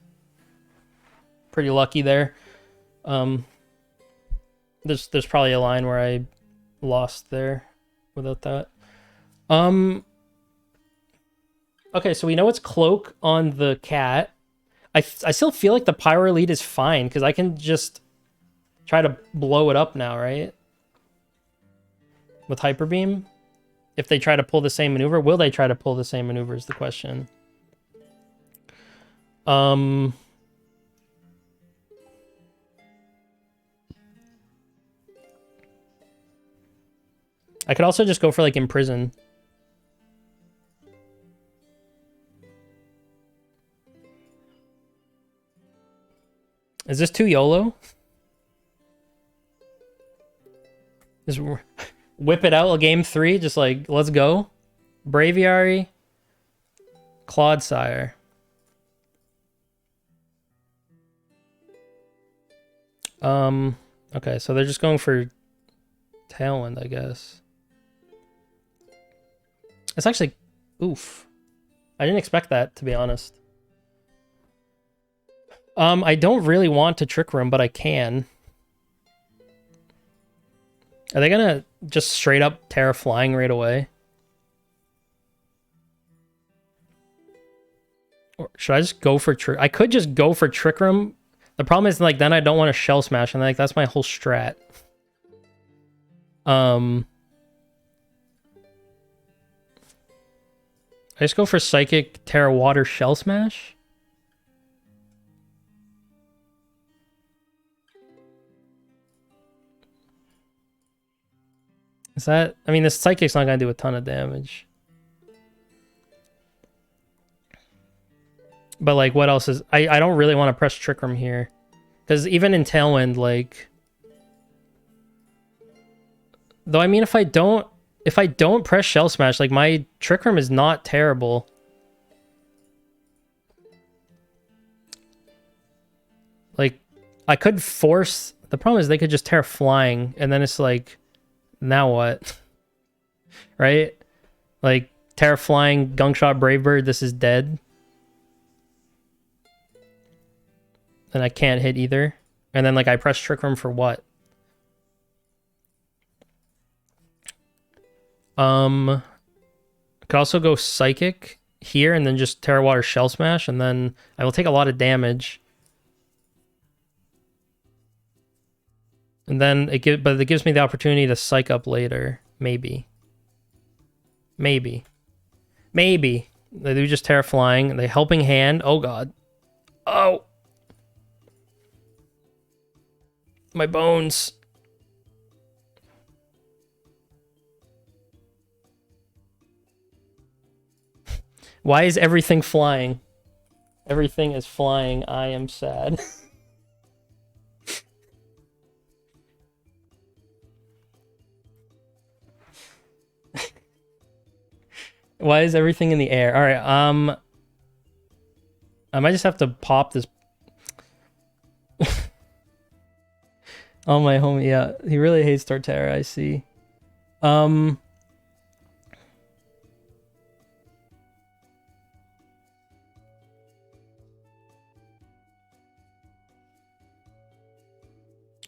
A: pretty lucky there. There's probably a line where I lost there without that. Okay, so we know it's Cloak on the cat. I still feel like the Pyro lead is fine because I can just try to blow it up now, right? With Hyper Beam. If they try to pull the same maneuver, will they try to pull the same maneuver is the question. I could also just go for like Imprison. Is this too YOLO? Just whip it out game 3, just like, let's go. Braviary, Clodsire. Okay, so they're just going for Tailwind, I guess. It's actually, oof. I didn't expect that, to be honest. I don't really want to Trick Room, but I can. Are they gonna just straight up Terra Flying right away? Or should I just go for Trick? I could just go for Trick Room. The problem is, like, then I don't want to Shell Smash, and like that's my whole strat. I just go for Psychic, Terra Water, Shell Smash. Is that... I mean, this Psychic's not going to do a ton of damage. But, like, what else is... I don't really want to press Trick Room here. Because even in Tailwind, like... Though, I mean, if I don't press Shell Smash, like, my Trick Room is not terrible. Like, I could force... The problem is they could just Terra Flying, and then it's like... Now what? Right? Like, Terra Flying, Gunk Shot, Brave Bird, this is dead. And I can't hit either. And then, like, I press Trick Room for what? Could also go Psychic here and then just Terra Water Shell Smash, and then I will take a lot of damage. And then it gives me the opportunity to psych up later. Maybe. Maybe. Maybe. They do just Terra Flying. They Helping Hand. Oh god. Oh! My bones. Why is everything flying? Everything is flying. I am sad. Why is everything in the air? All right, I might just have to pop this. Oh, my homie, yeah, he really hates Torterra, I see.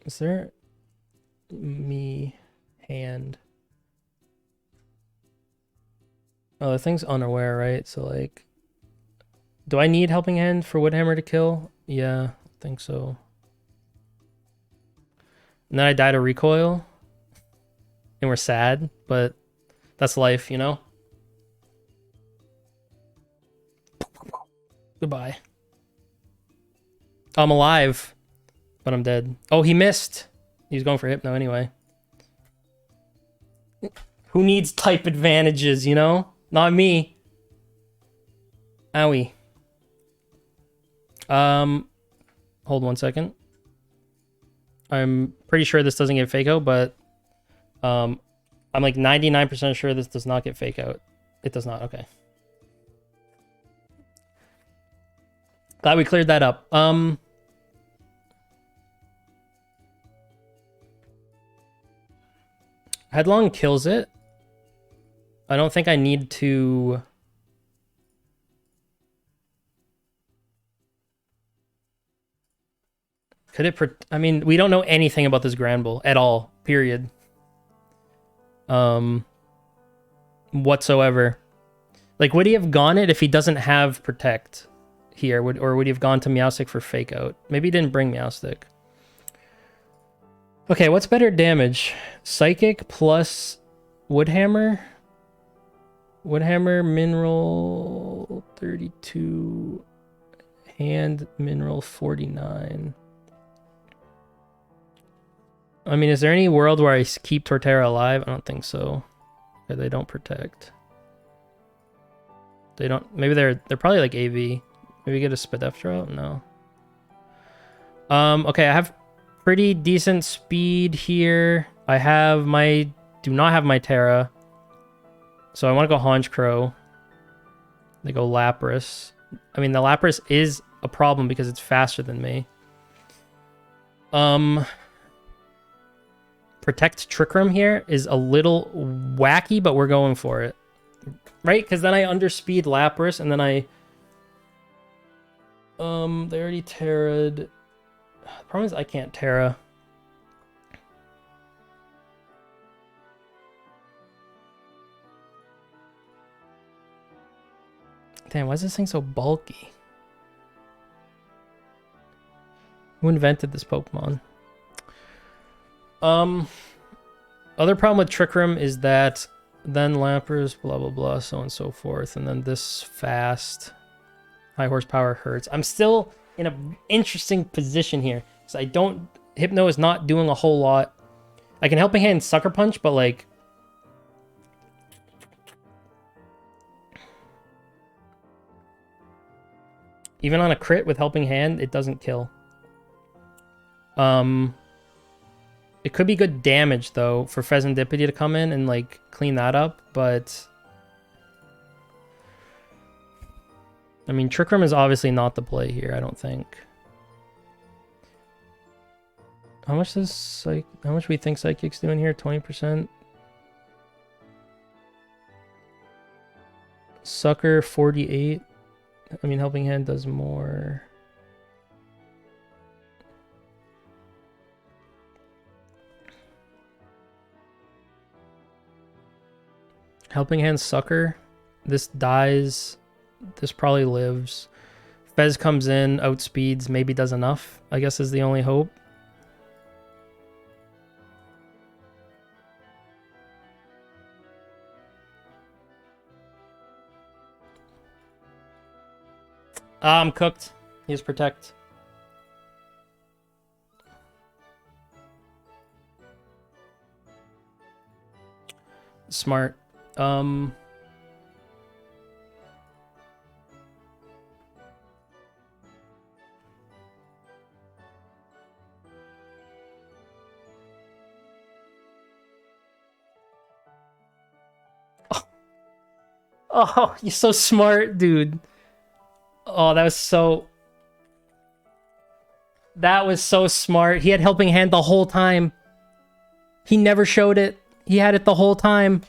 A: Is there me hand? Oh, the thing's unaware, right? So, like, do I need Helping Hand for Woodhammer to kill? Yeah, I think so. And then I die to recoil. And we're sad, but that's life, you know? Goodbye. I'm alive, but I'm dead. Oh, he missed. He's going for Hypno anyway. Who needs type advantages, you know? Not me. Owie. Hold 1 second. I'm pretty sure this doesn't get fake out, but I'm like 99% sure this does not get fake out. It does not. Okay. Glad we cleared that up. Headlong kills it. I don't think I need to... Could it... I mean, we don't know anything about this Granbull at all. Period. Whatsoever. Like, would he have gone it if he doesn't have Protect here? Or would he have gone to Meowstic for Fake Out? Maybe he didn't bring Meowstic. Okay, what's better damage? Psychic plus Woodhammer? Woodhammer, Mineral 32, Hand, Mineral 49. I mean, is there any world where I keep Torterra alive? I don't think so. Or they don't Protect. They don't... Maybe they're probably like AV. Maybe get a Spadeftra out? No. Okay, I have pretty decent speed here. I have my... Do not have my Terra. So I want to go Honchkrow. They go Lapras. I mean, the Lapras is a problem because it's faster than me. Protect Trick Room here is a little wacky, but we're going for it. Right? Because then I underspeed Lapras, and then I They already terra'd. The problem is I can't terra. Damn, why is this thing so bulky? Who invented this Pokemon? Other problem with Trick Room is that then Lappers, blah, blah, blah, so on and so forth. And then this fast, high horsepower hurts. I'm still in an interesting position here. So I don't... Hypno is not doing a whole lot. I can Helping Hand Sucker Punch, but like... Even on a crit with Helping Hand, it doesn't kill. It could be good damage, though, for Pheasantipity to come in and, like, clean that up, but... I mean, Trick Room is obviously not the play here, I don't think. How much does how much we think Psychic's doing here? 20%? Sucker, 48. I mean, Helping Hand does more. Helping Hand Sucker. This dies. This probably lives. Fez comes in, outspeeds, maybe does enough, I guess is the only hope. I'm cooked. He's Protect. Smart. Oh, you're so smart, dude. Oh, that was so... That was so smart. He had Helping Hand the whole time. He never showed it. He had it the whole time.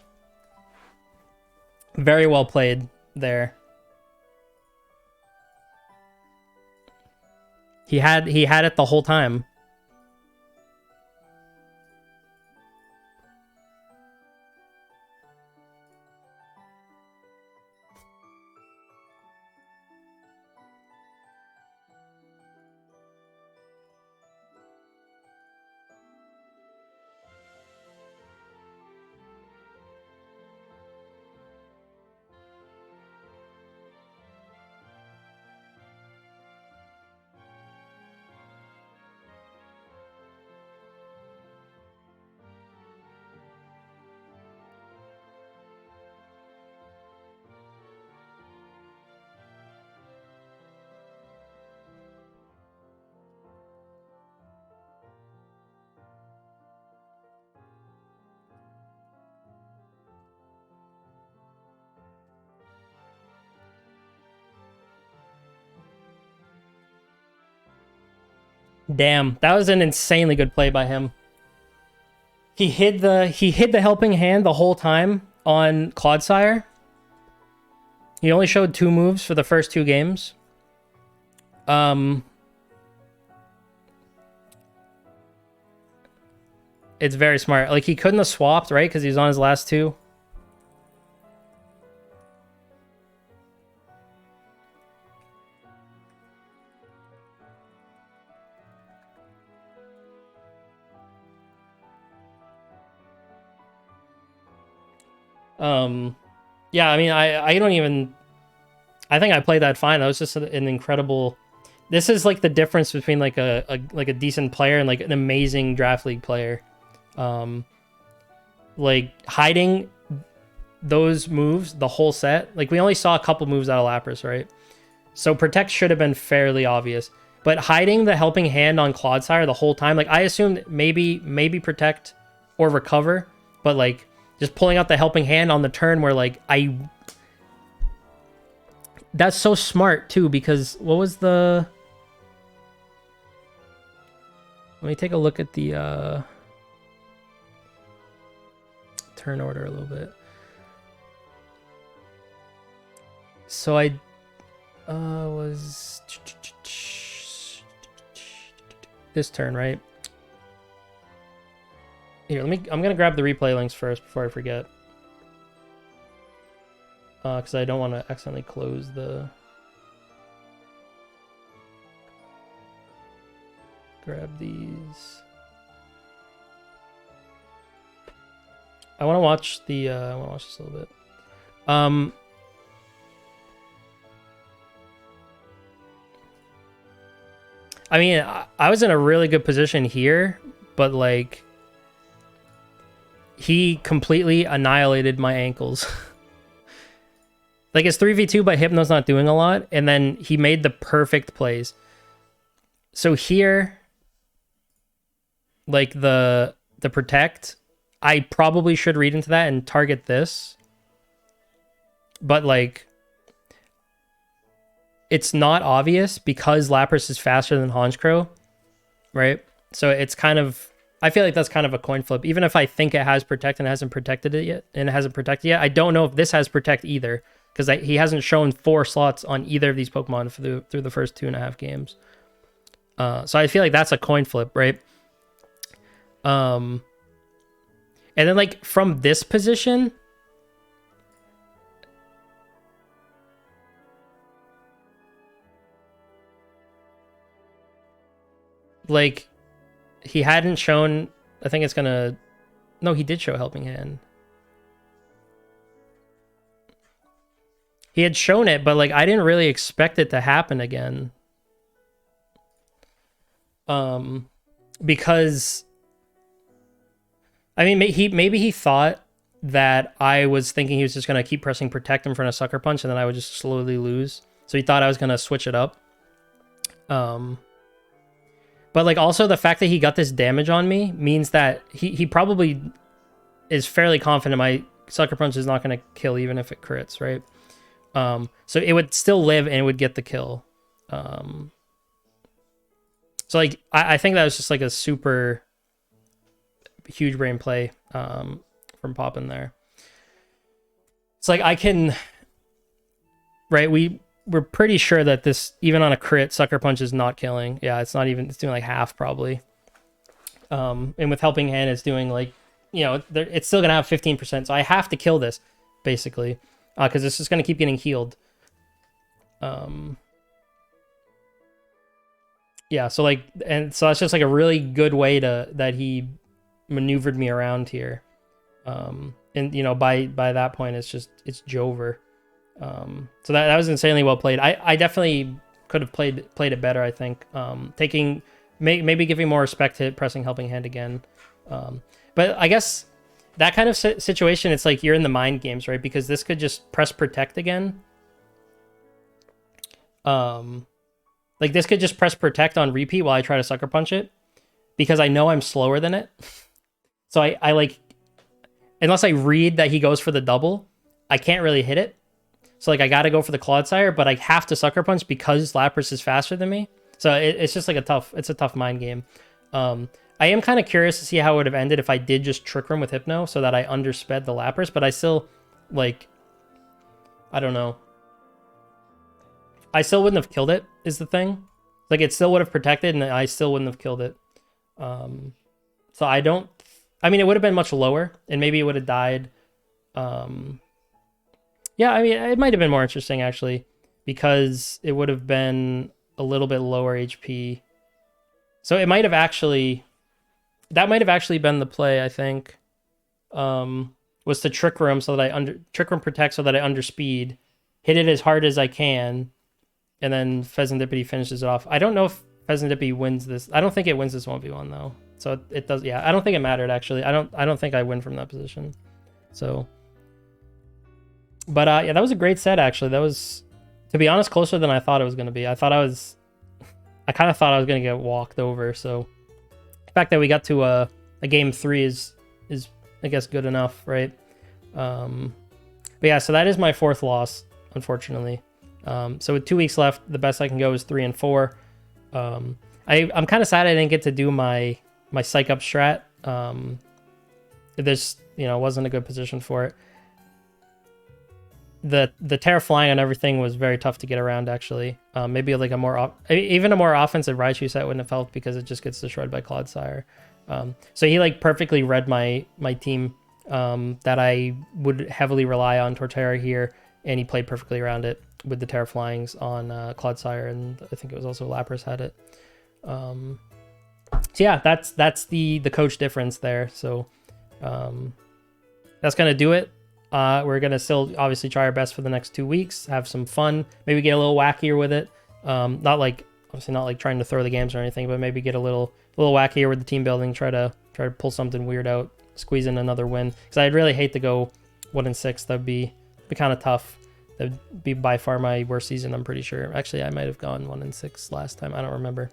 A: Very well played there. He had it the whole time. Damn, that was an insanely good play by him. He hid the Helping Hand the whole time on Clodsire. He only showed 2 moves for the first 2 games. It's very smart. Like, he couldn't have swapped, right? Because he was on his last 2. Yeah, I mean, I don't even... I think I played that fine. That was just an incredible... This is like the difference between like a decent player and like an amazing draft league player. Like hiding those moves the whole set. Like we only saw a couple moves out of Lapras, right? So Protect should have been fairly obvious. But hiding the Helping Hand on Clodsire the whole time, like I assumed maybe Protect or Recover, but like just pulling out the Helping Hand on the turn where like that's so smart too, because what was the... Let me take a look at the turn order a little bit. So I was... this turn, right? Here, I'm gonna grab the replay links first before I forget. Because I don't want to accidentally close the... Grab these. I want to watch the... I want to watch this a little bit. I mean, I was in a really good position here, but like... He completely annihilated my ankles. Like, it's 3v2, but Hypno's not doing a lot, and then he made the perfect plays. So here, like, the protect, I probably should read into that and target this. But, like, it's not obvious because Lapras is faster than Honchkrow, right? So it's kind of... I feel like that's kind of a coin flip. Even if I think it has protect and it hasn't protected it yet, I don't know if this has protect either, because he hasn't shown 4 slots on either of these Pokemon through the first 2.5 games. So I feel like that's a coin flip, right? And then like from this position, like he hadn't shown, I think it's gonna, no, he did show Helping Hand. He had shown it, but like I didn't really expect it to happen again. Because I mean, maybe he thought that I was thinking he was just gonna keep pressing protect in front of Sucker Punch, and then I would just slowly lose. So he thought I was gonna switch it up. But like also the fact that he got this damage on me means that he probably is fairly confident my Sucker Punch is not gonna kill even if it crits, right? So it would still live and it would get the kill. So like I think that was just like a super huge brain play from Poppin there. It's like I can, right? We're pretty sure that this, even on a crit, Sucker Punch is not killing. Yeah, it's not even, it's doing like half probably. And with Helping Hand, it's doing like, you know, it's still gonna have 15%. So I have to kill this basically, because it's just gonna keep getting healed. Yeah, so like, and so that's just like a really good way that he maneuvered me around here. And you know, by that point, it's Jover. So that was insanely well played. I definitely could have played it better, I think. Taking maybe giving more respect to pressing Helping Hand again. But I guess that kind of situation, it's like you're in the mind games, right? Because this could just press protect again. Like this could just press protect on repeat while I try to Sucker Punch it, because I know I'm slower than it. So I like, unless I read that he goes for the double, I can't really hit it. So like I got to go for the Clodsire, but I have to Sucker Punch because Lapras is faster than me. So it's just like a tough mind game. I am kind of curious to see how it would have ended if I did just Trick Room with Hypno so that I undersped the Lapras, but I still, like, I don't know. I still wouldn't have killed it, is the thing. Like, it still would have protected, and I still wouldn't have killed it. So I don't... I mean, it would have been much lower, and maybe it would have died. Yeah, I mean, it might have been more interesting, actually, because it would have been a little bit lower HP. So it might have actually... That might have actually been the play, I think. Was to Trick Room so that Trick Room Protect so that I underspeed, hit it as hard as I can, and then Pheasantipity finishes it off. I don't know if Pheasantipity wins this. I don't think it wins this 1v1 though. So it does. Yeah, I don't think it mattered actually. I don't think I win from that position. So, but yeah, that was a great set actually. That was, to be honest, closer than I thought it was going to be. I kind of thought I was going to get walked over. So the fact that we got to a game 3 is I guess good enough, right? But yeah, so that is my 4th loss, unfortunately. So with 2 weeks left, the best I can go is 3 and 4. I'm kind of sad I didn't get to do my psych up strat. There's, wasn't a good position for it. the terror flying on everything was very tough to get around, actually. Maybe like a more even a more offensive Raichu set wouldn't have helped, because it just gets destroyed by Clodsire. So he like perfectly read my team that I would heavily rely on Torterra here, and he played perfectly around it with the Terra Flyings on Clodsire, and I think it was also Lapras had it. So yeah, that's the coach difference there. So that's gonna do it. We're gonna still obviously try our best for the next 2 weeks, have some fun, maybe get a little wackier with it. Not like trying to throw the games or anything, but maybe get a little wackier with the team building. Try to pull something weird out, squeeze in another win. Because I'd really hate to go 1-6. That'd be kind of tough. That'd be by far my worst season, I'm pretty sure. Actually, I might have gone 1-6 last time. I don't remember.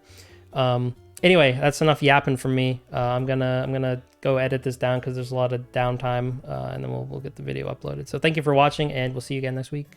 A: Anyway, that's enough yapping from me. I'm gonna go edit this down because there's a lot of downtime, and then we'll get the video uploaded. So thank you for watching, and we'll see you again next week.